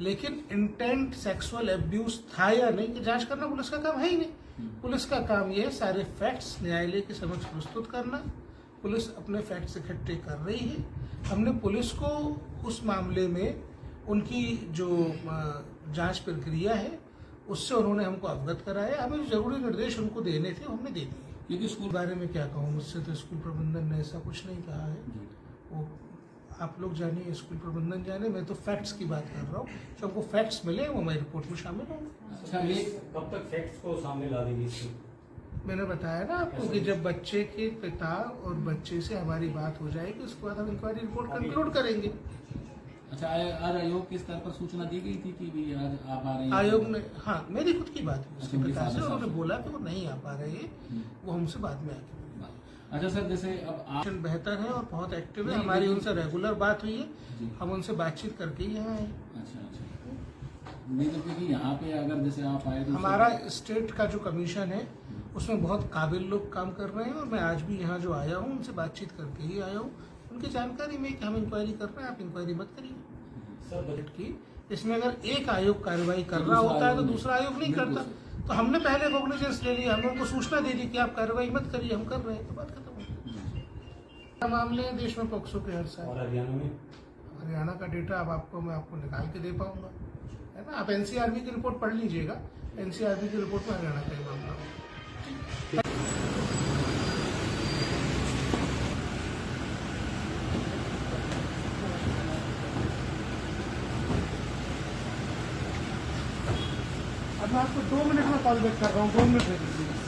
लेकिन इंटेंट सेक्सुअल एब्यूज था या नहीं कि जांच करना पुलिस का काम है ही नहीं। पुलिस का काम यह है सारे फैक्ट्स न्यायालय के समक्ष प्रस्तुत करना। पुलिस अपने फैक्ट्स इकट्ठे कर रही है। हमने पुलिस को उस मामले में उनकी जो जांच प्रक्रिया है उससे उन्होंने हमको अवगत कराया। हमें जरूरी निर्देश उनको देने थे, हमने दे दिए। क्योंकि स्कूल बारे में क्या कहूँ, मुझसे तो स्कूल प्रबंधन ने ऐसा कुछ नहीं कहा है। वो आप लोग जानिए, स्कूल प्रबंधन जाने। मैं तो फैक्ट्स की बात कर रहा हूँ। जो हमको फैक्ट्स मिले वो हमारी रिपोर्ट में शामिल होंगे। अच्छा, कब तक फैक्ट्स को सामने ला देगी इसकी? मैंने बताया ना आपको कि जब बच्चे के पिता और बच्चे से हमारी बात हो जाएगी उसके बाद हम इंक्वायरी रिपोर्ट कंक्लूड करेंगे। अच्छा, आज आयोग के स्तर पर सूचना दी गई थी कि भी आज आप आ रहे हैं? आयोग ने, हाँ, मेरी खुद की बात हुई उसके अच्छा, पिता से। उनके उन्होंने साथ। बोला कि वो नहीं आ पा रहे हैं, वो हमसे बाद में आके मिलेंगे। अच्छा सर, जैसे अब आप बेहतर है और बहुत एक्टिव है। नहीं, हमारी लेकिन- उनसे रेगुलर बात हुई है। जी। हम उनसे बातचीत करके ही यहाँ आए। अच्छा, नहीं तो क्योंकि यहाँ पे अगर जैसे आप आए तो हमारा स्टेट का जो कमीशन है उसमें बहुत काबिल लोग काम कर रहे हैं और मैं आज भी यहाँ जो आया हूँ उनसे बातचीत करके ही आया हूँ। उनकी जानकारी में कि हम इंक्वायरी कर रहे हैं, आप इंक्वायरी मत करिए सर बजट की। इसमें अगर एक आयोग कार्रवाई कर रहा होता है तो दूसरा आयोग नहीं करता। तो हमने पहले कॉग्निजेंस ले लिया, हमने उनको सूचना दे दी कि आप कार्रवाई मत करिए, हम कर रहे हैं, तो बात खत्म हो गई। मामले हैं देश में पॉक्सो के हर साल। और हरियाणा में हरियाणा का डेटा अब मैं आपको निकाल के दे पाऊंगा, है ना। आप एनसीआरबी की रिपोर्ट पढ़ लीजिएगा, एनसीआरबी की रिपोर्ट में हरियाणा का ही मामला होगा। अब मैं आपको 2 मिनट में कॉल बैक कर रहा हूँ, 2 मिनट दे दीजिए।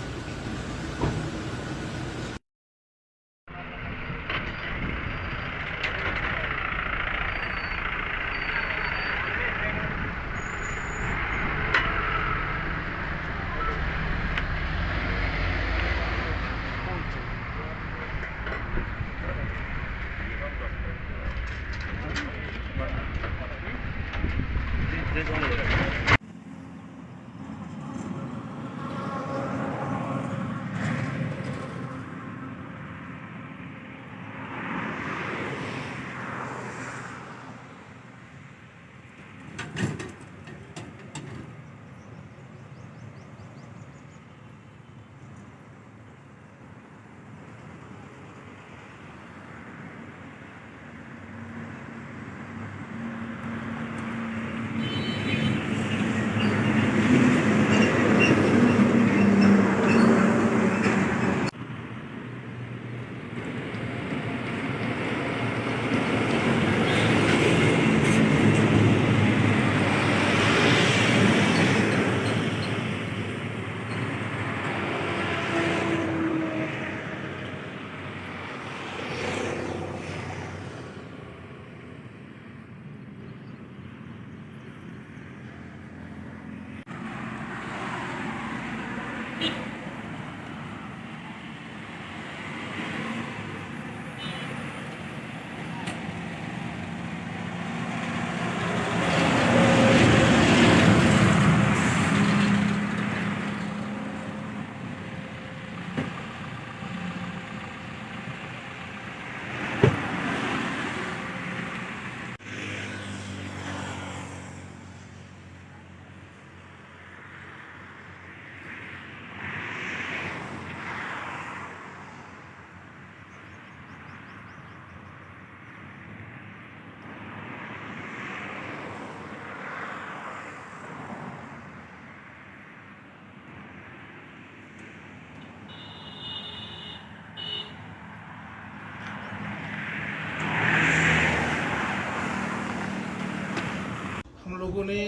हम लोगों ने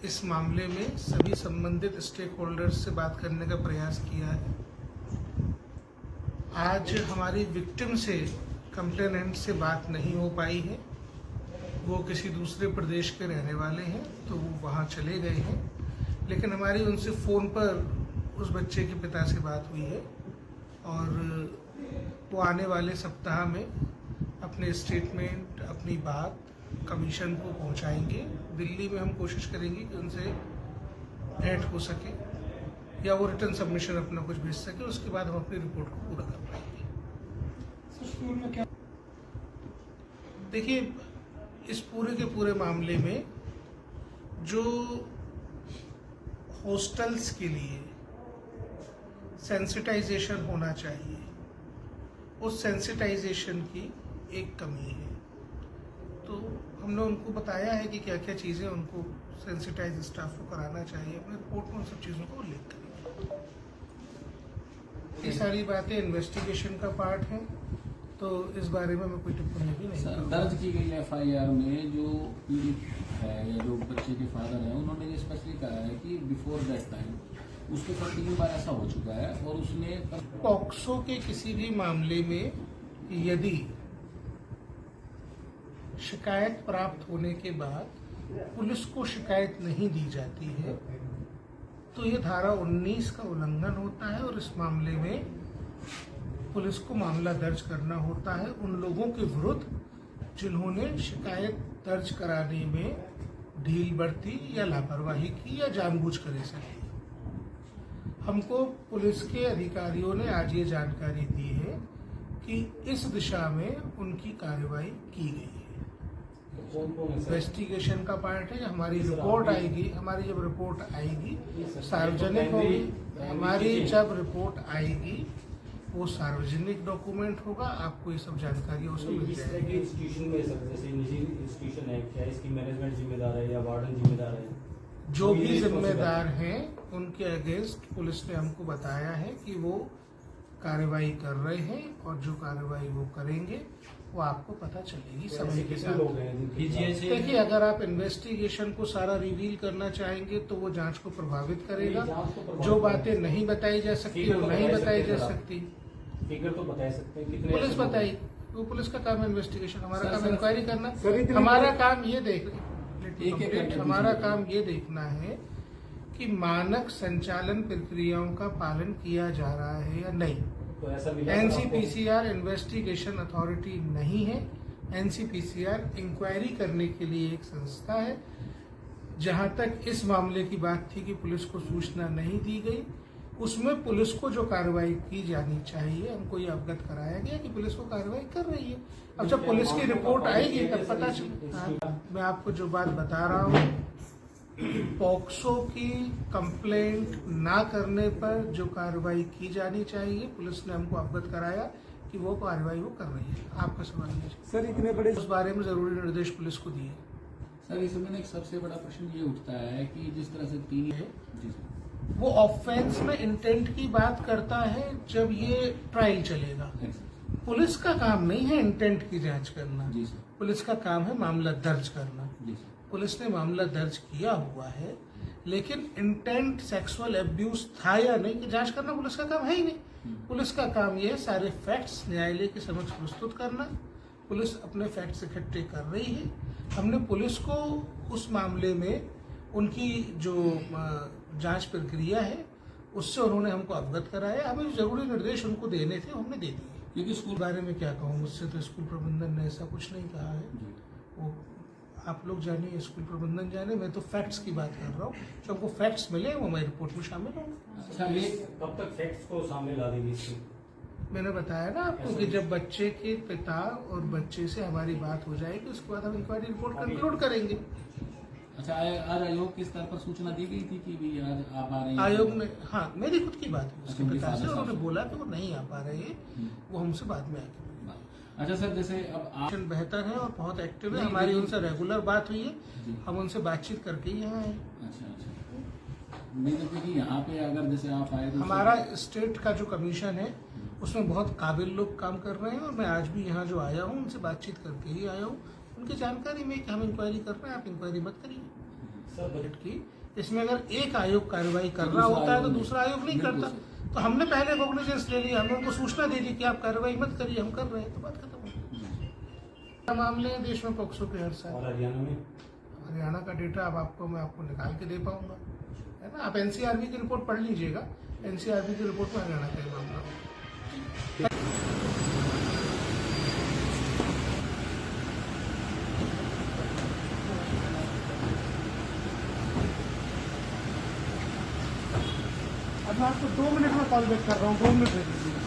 इस मामले में सभी संबंधित स्टेक होल्डर्स से बात करने का प्रयास किया है। आज हमारी विक्टिम से, कंप्लेनेंट से बात नहीं हो पाई है। वो किसी दूसरे प्रदेश के रहने वाले हैं, तो वो वहाँ चले गए हैं। लेकिन हमारी उनसे फ़ोन पर उस बच्चे के पिता से बात हुई है और वो आने वाले सप्ताह में अपने स्टेटमेंट, अपनी बात कमीशन को पहुंचाएंगे। दिल्ली में हम कोशिश करेंगे कि उनसे भेंट हो सके या वो रिटर्न सबमिशन अपना कुछ भेज सके, उसके बाद हम अपनी रिपोर्ट को पूरा कर पाएंगे। देखिए, इस पूरे के पूरे मामले में जो हॉस्टल्स के लिए सेंसिटाइजेशन होना चाहिए, उस सेंसिटाइजेशन की एक कमी है। तो हमने उनको बताया है कि क्या क्या चीज़ें उनको सेंसिटाइज स्टाफ को कराना चाहिए। अपने रिपोर्ट में उन सब चीज़ों को उल्लेख करेंगे। ये सारी बातें इन्वेस्टिगेशन का पार्ट है, तो इस बारे में मैं कोई टिप्पणी भी नहीं करूंगा। दर्ज की गई एफआईआर में जो पीड़ित है या जो बच्चे के फादर हैं, उन्होंने ये स्पेशली कहा है कि बिफोर दैट टाइम उसके साथ 3 बार ऐसा हो चुका है और उसने पॉक्सो के किसी भी मामले में यदि शिकायत प्राप्त होने के बाद पुलिस को शिकायत नहीं दी जाती है तो ये धारा 19 का उल्लंघन होता है और इस मामले में पुलिस को मामला दर्ज करना होता है उन लोगों के विरुद्ध जिन्होंने शिकायत दर्ज कराने में ढील बरती या लापरवाही की या जानबूझकर ऐसा किया। हमको पुलिस के अधिकारियों ने आज ये जानकारी दी है कि इस दिशा में उनकी कार्रवाई की गई है। कौन कौन है सर? इन्वेस्टिगेशन का पार्ट है। हमारी सर, रिपोर्ट अभी- आएगी, हमारी जब रिपोर्ट आएगी सर, सार्वजनिक तो होगी। primary हमारी चीजें- जब रिपोर्ट आएगी वो सार्वजनिक डॉक्यूमेंट होगा, आपको ये सब जानकारी उसमें मिल इस तरह जाएगी। की इंस्टीट्यूशन में सर, जैसे निजी इंस्टीट्यूशन है, क्या इसकी मैनेजमेंट जिम्मेदार है या वार्डन जिम्मेदार है? जो ये भी responsible जिम्मेदार हैं उनके अगेंस्ट पुलिस ने हमको बताया है कि वो कार्रवाई कर रहे हैं और जो कार्रवाई वो करेंगे वो आपको पता चलेगी तो समय ऐसे के कितने लोग साथ। हैं जिनकी PGI से- देखिए, अगर आप इन्वेस्टिगेशन को सारा रिवील करना चाहेंगे तो वो जांच को प्रभावित करेगा। नहीं, जांच को प्रभावित जो करेगा। बातें नहीं बताई जा सकती फिगर वो तो नहीं बताई बताई सकते जा हैं सर आप। सकती। फिगर तो बता सकते हैं कितने पुलिस ऐसे लोग बताई, हैं? वो पुलिस का काम है इन्वेस्टिगेशन। हमारा सर, काम सर, इंक्वायरी करना। सर, इतनी- हमारा काम ये देख एक करके हमारा पूछिए। काम ये देखना है कि मानक संचालन प्रक्रियाओं का पालन किया जा रहा है या नहीं। तो ऐसा मिला सर आपको? एनसीपीसीआर इन्वेस्टिगेशन अथॉरिटी नहीं है। एनसीपीसीआर इंक्वायरी करने के लिए एक संस्था है। जहां तक इस मामले की बात थी कि पुलिस को सूचना नहीं दी गई, उसमें पुलिस को जो कार्रवाई की जानी चाहिए हमको ये अवगत कराया गया कि पुलिस को कार्रवाई कर रही है। अब जब पुलिस की रिपोर्ट आएगी तब पता चलेगा। मैं आपको जो बात बता रहा हूँ, पॉक्सो की कंप्लेंट ना करने पर जो कार्रवाई की जानी चाहिए पुलिस ने हमको अवगत कराया कि वो कार्रवाई वो कर रही है। आपका सवाल है सर इतने बड़े उस बारे में जरूरी निर्देश पुलिस को दिए। सर इसमें एक सबसे बड़ा प्रश्न ये उठता है कि जिस तरह से तीन जी सर वो ऑफेंस में इंटेंट की बात करता है जब ये ट्रायल चलेगा। पुलिस का काम नहीं है इंटेंट की जांच करना। जी सर पुलिस का काम है मामला दर्ज करना। जी सर पुलिस ने मामला दर्ज किया हुआ है, लेकिन इंटेंट सेक्सुअल एब्यूज था या नहीं कि जांच करना पुलिस का काम है ही नहीं। पुलिस का काम यह है सारे फैक्ट्स न्यायालय के समक्ष प्रस्तुत करना। पुलिस अपने फैक्ट्स इकट्ठे कर रही है। हमने पुलिस को उस मामले में उनकी जो जांच प्रक्रिया है उससे उन्होंने हमको अवगत कराया। हमें जो जरूरी निर्देश उनको देने थे हमने दे दिए। क्योंकि स्कूल स्कूल बारे में क्या कहूँ, मुझसे तो स्कूल प्रबंधन ने ऐसा कुछ नहीं कहा है। जी वो आप लोग जानिए, स्कूल प्रबंधन जाने। मैं तो फैक्ट्स की बात कर रहा हूँ। जो हमको फैक्ट्स मिले वो मैं रिपोर्ट में शामिल हूँ। अच्छा ये कब तक फैक्ट्स को सामने ला देगी इसकी? मैंने बताया ना आपको कि जब बच्चे के पिता और बच्चे से हमारी बात हो जाएगी उसके बाद हम इंक्वायरी रिपोर्ट कंक्लूड करेंगे। अच्छा आज आयोग के स्तर पर सूचना दी गई थी कि भी आज आप आ रहे हैं आयोग ने, हाँ, मेरी खुद की बात हुई उसके अच्छा, पिता से। उनके उन्होंने father बोला कि वो नहीं आ पा रहे हैं, वो हमसे बाद में आके बोलेंगे। अच्छा सर जैसे अब आप एक्शन बेहतर है और बहुत एक्टिव है। नहीं, हमारी लेकिन- उनसे रेगुलर बात हुई है। जी। हम उनसे बातचीत करके ही यहाँ आए। अच्छा अच्छा नहीं तो क्योंकि यहाँ पे अगर जैसे आप आए तो हमारा स्टेट का जो कमीशन है उसमें बहुत काबिल लोग काम कर रहे हैं और मैं आज भी यहाँ जो आया हूँ उनसे बातचीत करके ही आया हूँ। उनकी जानकारी में कि हम इंक्वायरी कर रहे हैं, आप इंक्वायरी मत करिए सर बजट की। इसमें अगर एक आयोग कार्रवाई कर तो रहा दूसरा होता है तो आयोग दूसरा आयोग नहीं बिल्कुल करता। तो हमने पहले कॉग्निजेंस ले लिया, हमने उनको सूचना दे दी कि आप कार्रवाई मत करिए, हम कर रहे हैं, तो बात खत्म हो गई। मामले हैं देश में पॉक्सो के हर साल। और हरियाणा में हरियाणा का डेटा अब आपको मैं आपको निकाल के दे पाऊंगा, है ना। आप एनसीआरबी की रिपोर्ट पढ़ लीजिएगा। एनसीआरबी की रिपोर्ट में हरियाणा का ही मामला होगा। अब मैं आपको 2 मिनट में कॉल बैक कर रहा हूँ, 2 मिनट दे दीजिए।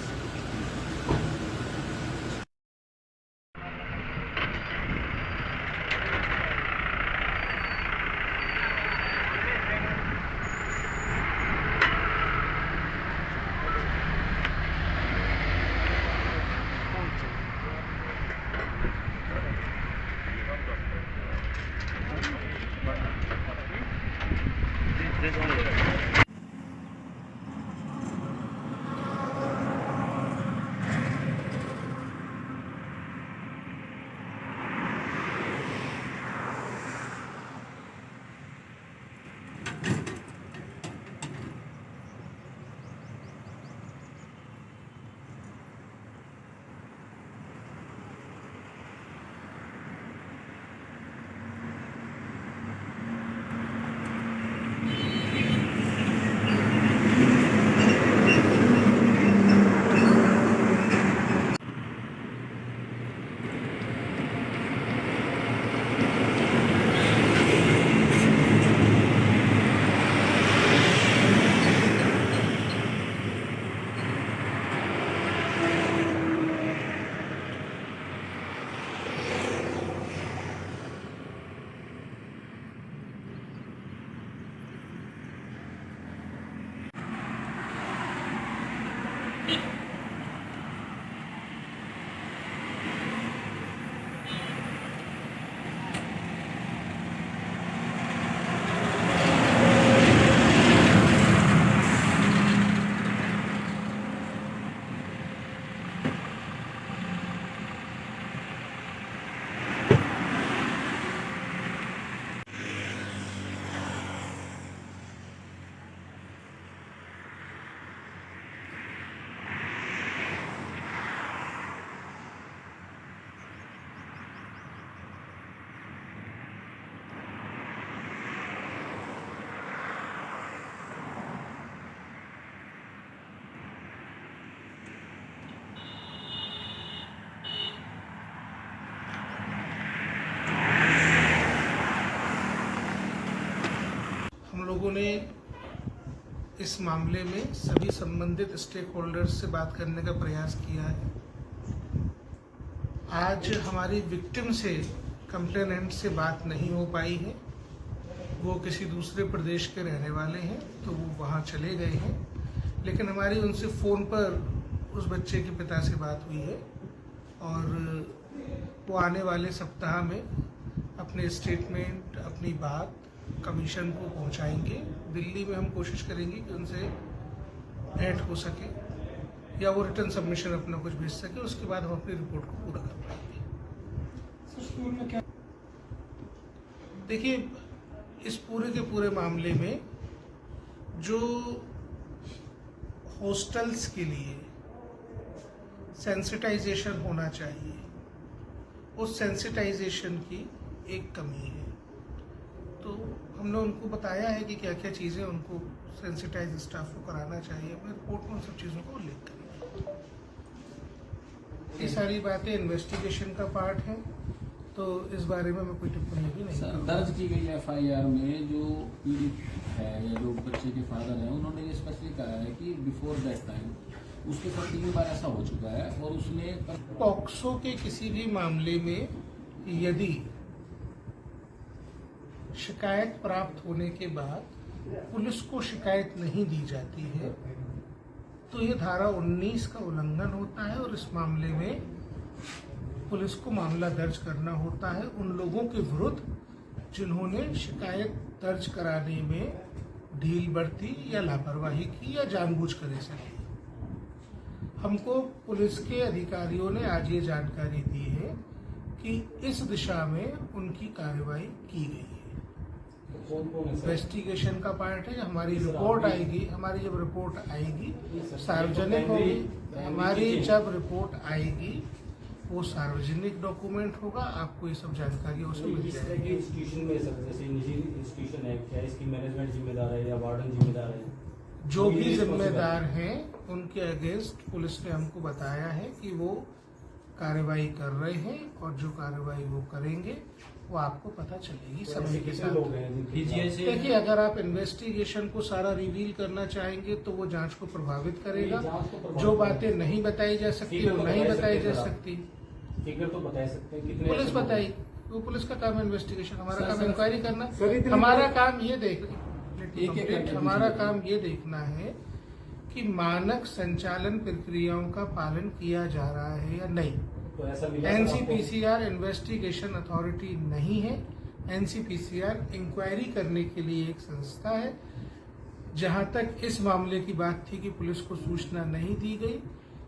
लोगों ने इस मामले में सभी संबंधित स्टेक होल्डर्स से बात करने का प्रयास किया है। आज हमारी विक्टिम से कंप्लेनेंट से बात नहीं हो पाई है। वो किसी दूसरे प्रदेश के रहने वाले हैं तो वो वहाँ चले गए हैं, लेकिन हमारी उनसे फ़ोन पर उस बच्चे के पिता से बात हुई है और वो आने वाले सप्ताह में अपने स्टेटमेंट, अपनी बात कमीशन को पहुंचाएंगे। दिल्ली में हम कोशिश करेंगे कि उनसे ऐड हो सके या वो रिटर्न सबमिशन अपना कुछ भेज सके, उसके बाद हम अपनी रिपोर्ट को पूरा कर पाएंगे। स्कूल में क्या देखिए, इस पूरे के पूरे मामले में जो हॉस्टल्स के लिए सेंसिटाइजेशन होना चाहिए, उस सेंसिटाइजेशन की एक कमी है। तो हमने उनको बताया है कि क्या क्या चीज़ें उनको सेंसिटाइज स्टाफ को कराना चाहिए। अपने रिपोर्ट में उन सब चीज़ों को उल्लेख करेंगे। ये सारी बातें इन्वेस्टिगेशन का पार्ट है, तो इस बारे में मैं कोई टिप्पणी भी नहीं करूँगा। दर्ज की गई एफआईआर में जो पीड़ित है या जो बच्चे के फादर हैं, उन्होंने ये स्पेशली कहा है कि बिफोर दैट टाइम उसके साथ 3 बार ऐसा हो चुका है और उसने पॉक्सो के किसी भी मामले में यदि शिकायत प्राप्त होने के बाद पुलिस को शिकायत नहीं दी जाती है तो ये धारा 19 का उल्लंघन होता है और इस मामले में पुलिस को मामला दर्ज करना होता है उन लोगों के विरुद्ध जिन्होंने शिकायत दर्ज कराने में ढील बरती या लापरवाही की या जानबूझकर ऐसा किया। हमको पुलिस के अधिकारियों ने आज ये जानकारी दी है कि इस दिशा में उनकी कार्रवाई की गई है। इन्वेस्टिगेशन का पार्ट है। हमारी रिपोर्ट आएगी, हमारी जब रिपोर्ट आएगी सार्वजनिक होगी। हमारी जब रिपोर्ट आएगी वो सार्वजनिक डॉक्यूमेंट होगा, आपको ये सब जानकारी उसमें मिल जाएगी। इंस्टीट्यूशन में सर, जैसे निजी इंस्टीट्यूशन है, क्या इसकी मैनेजमेंट जिम्मेदार है या वार्डन जिम्मेदार है? जो भी जिम्मेदार हैं उनके अगेंस्ट पुलिस ने हमको बताया है कि वो कार्रवाई कर रहे हैं और जो कार्रवाई वो करेंगे वो आपको पता चलेगी समय के साथ। देखिए, अगर आप इन्वेस्टिगेशन को सारा रिवील करना चाहेंगे तो वो जांच को प्रभावित करेगा। जो बातें नहीं बताई जा सकती वो नहीं बताई जा सकती। फिगर तो बता सकते हैं कितने पुलिस बताई, वो पुलिस का काम है इन्वेस्टिगेशन। हमारा काम इंक्वायरी करना। सर, हमारा काम ये एक हमारा काम ये देखना है कि मानक संचालन प्रक्रियाओं का पालन किया जा रहा है या नहीं। तो ऐसा एनसीपीसीआर इन्वेस्टिगेशन अथॉरिटी नहीं है। एनसीपीसीआर इंक्वायरी करने के लिए एक संस्था है। जहां तक इस मामले की बात थी कि पुलिस को सूचना नहीं दी गई,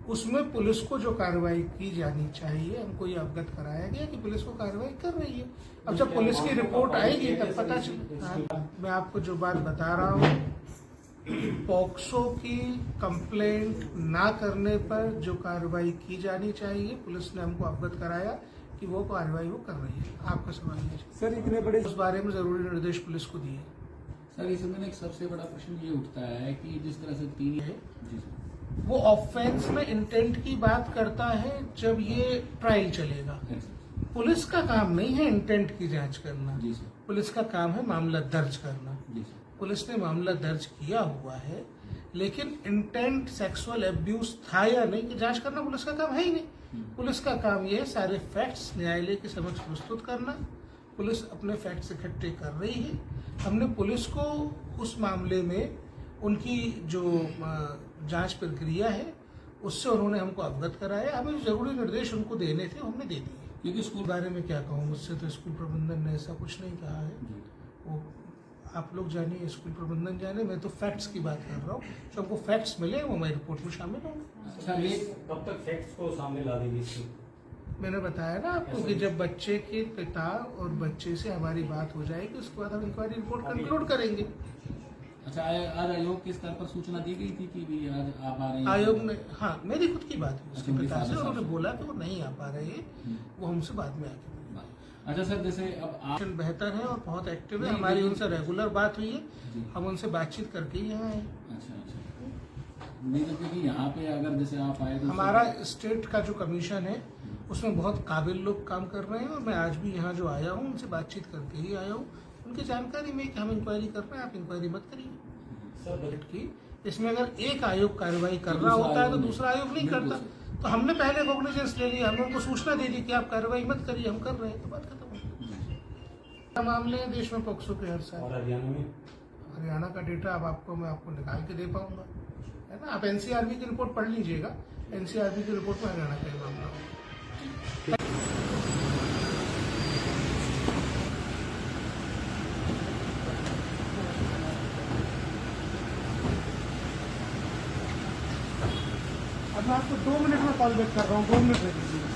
उसमें पुलिस को जो कार्रवाई की जानी चाहिए हमको ये अवगत कराया गया कि पुलिस को कार्रवाई कर रही है। अब जब पुलिस की रिपोर्ट आएगी तब पता चलेगा। मैं आपको जो बात बता रहा हूँ, पॉक्सो की कंप्लेंट ना करने पर जो कार्रवाई की जानी चाहिए पुलिस ने हमको अवगत कराया कि वो कार्रवाई वो कर रही है। आपका सवाल है सर, इतने बड़े उस बारे में जरूरी निर्देश पुलिस को दिए। सर इसमें एक सबसे बड़ा प्रश्न ये उठता है कि जिस तरह से 3 है जी सर, वो ऑफेंस में इंटेंट की बात करता है जब ये ट्रायल चलेगा। पुलिस का काम नहीं है इंटेंट की जांच करना। जी सर, पुलिस का काम है मामला दर्ज करना। जी सर, पुलिस ने मामला दर्ज किया हुआ है, लेकिन इंटेंट सेक्सुअल एब्यूज था या नहीं कि जांच करना पुलिस का काम है ही नहीं। पुलिस का काम ये है सारे फैक्ट्स न्यायालय के समक्ष प्रस्तुत करना। पुलिस अपने फैक्ट्स इकट्ठे कर रही है। हमने पुलिस को उस मामले में उनकी जो जांच प्रक्रिया है उससे उन्होंने हमको अवगत कराया। हमें जरूरी निर्देश उनको देने थे, हमने दे दिए। क्योंकि स्कूल बारे में क्या कहूँ, मुझसे तो स्कूल प्रबंधन ने ऐसा कुछ नहीं कहा है। वो आप लोग जानिए, स्कूल प्रबंधन जाने। मैं तो फैक्ट्स की बात कर रहा हूँ। जो हमको फैक्ट्स मिले वो मैं रिपोर्ट में शामिल होंगे। अच्छा, कब तक फैक्ट्स को सामने ला देगी इसकी? मैंने बताया ना आपको कि जब बच्चे के पिता और बच्चे से हमारी बात हो जाएगी उसके बाद हम इंक्वायरी रिपोर्ट कंक्लूड करेंगे। अच्छा, आज आयोग के स्तर पर सूचना दी गई थी कि भी आज आप आ रहे हैं? आयोग ने, हाँ, मेरी खुद की बात हुई उसके अच्छा, पिता से, उनके उन्होंने बोला कि वो नहीं आ पा रहे हैं, वो हमसे बाद में आके। अच्छा सर, जैसे अब आप बेहतर है और बहुत एक्टिव है। नहीं, हमारी नहीं। उनसे रेगुलर बात हुई है। जी। हम उनसे बातचीत करके ही यहाँ आए। अच्छा नहीं तो क्योंकि यहाँ पे अगर जैसे आप आए तो हमारा स्टेट का जो कमीशन है उसमें बहुत काबिल लोग काम कर रहे हैं और मैं आज भी यहाँ जो आया हूँ उनसे बातचीत करके ही आया हूँ। उनकी जानकारी में कि हम इंक्वायरी कर रहे हैं, आप इंक्वायरी मत करिए सर की। इसमें अगर एक आयोग कार्रवाई कर रहा होता है तो दूसरा आयोग नहीं करता। तो हमने पहले कॉग्निजेंस ले लिया, हमने उनको सूचना दे दी कि आप कार्रवाई मत करिए, हम कर रहे हैं, तो बात खत्म हो गई। मामले हैं देश में पॉक्सो के हर साल। और हरियाणा में हरियाणा का डेटा अब मैं आपको निकाल के दे पाऊंगा, है ना। आप एनसीआरबी की रिपोर्ट पढ़ लीजिएगा, एनसीआरबी की रिपोर्ट में हरियाणा का मामला होगा। अब मैं आपको 2 मिनट में कॉल बैक कर रहा हूँ, 2 मिनट दे दीजिए।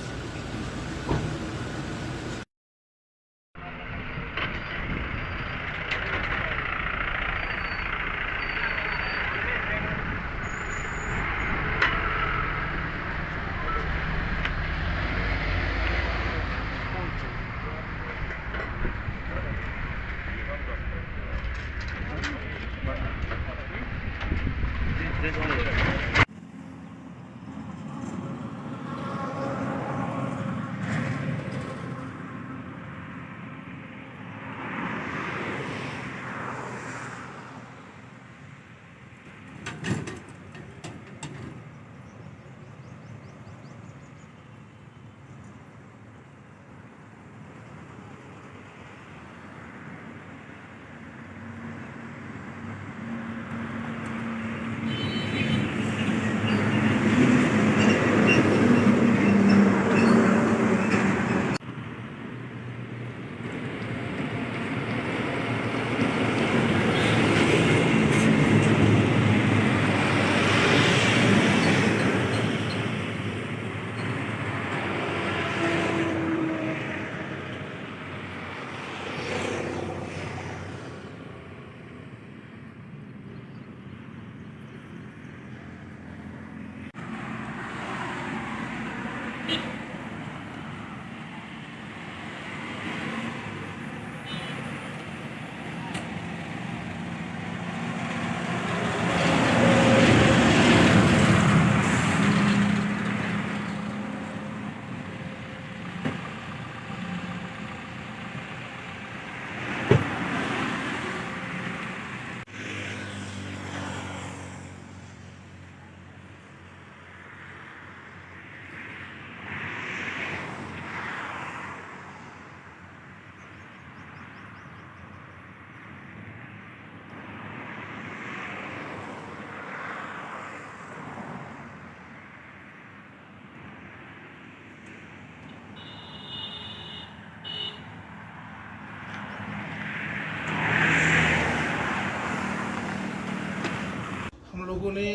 हम लोगों ने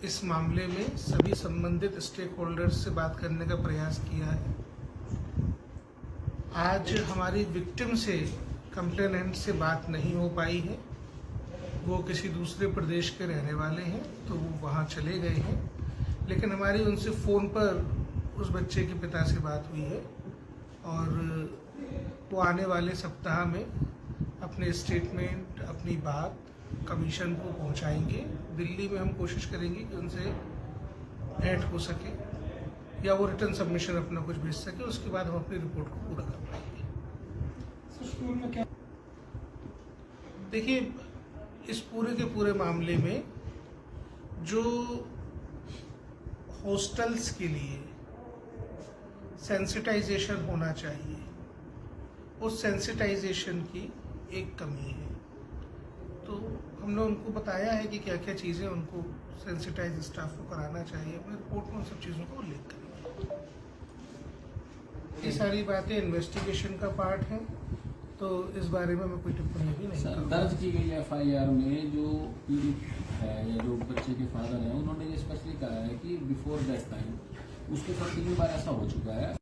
इस मामले में सभी संबंधित स्टेक होल्डर्स से बात करने का प्रयास किया है। आज हमारी विक्टिम से, कंप्लेनेंट से बात नहीं हो पाई है। वो किसी दूसरे प्रदेश के रहने वाले हैं, तो वो वहाँ चले गए हैं। लेकिन हमारी उनसे फ़ोन पर उस बच्चे के पिता से बात हुई है और वो आने वाले सप्ताह में अपने स्टेटमेंट, अपनी बात कमीशन को पहुंचाएंगे। दिल्ली में हम कोशिश करेंगे कि उनसे ऐड हो सके या वो रिटर्न सबमिशन अपना कुछ भेज सके, उसके बाद हम अपनी रिपोर्ट को पूरा कर पाएंगे। स्कूल में क्या देखिए, इस पूरे के पूरे मामले में जो हॉस्टल्स के लिए सेंसिटाइजेशन होना चाहिए, उस सेंसिटाइजेशन की एक कमी है। तो हमने उनको बताया है कि क्या क्या चीज़ें उनको सेंसिटाइज स्टाफ को कराना चाहिए। अपने रिपोर्ट में उन सब चीज़ों का उल्लेख करेंगे। ये सारी बातें इन्वेस्टिगेशन का पार्ट है, तो इस बारे में मैं कोई टिप्पणी भी नहीं करूंगा। दर्ज की गई एफआईआर में जो पीड़ित है या जो बच्चे के फादर हैं, उन्होंने ये स्पेशली कहा है कि बिफोर दैट टाइम उसके साथ 3 बार ऐसा हो चुका है।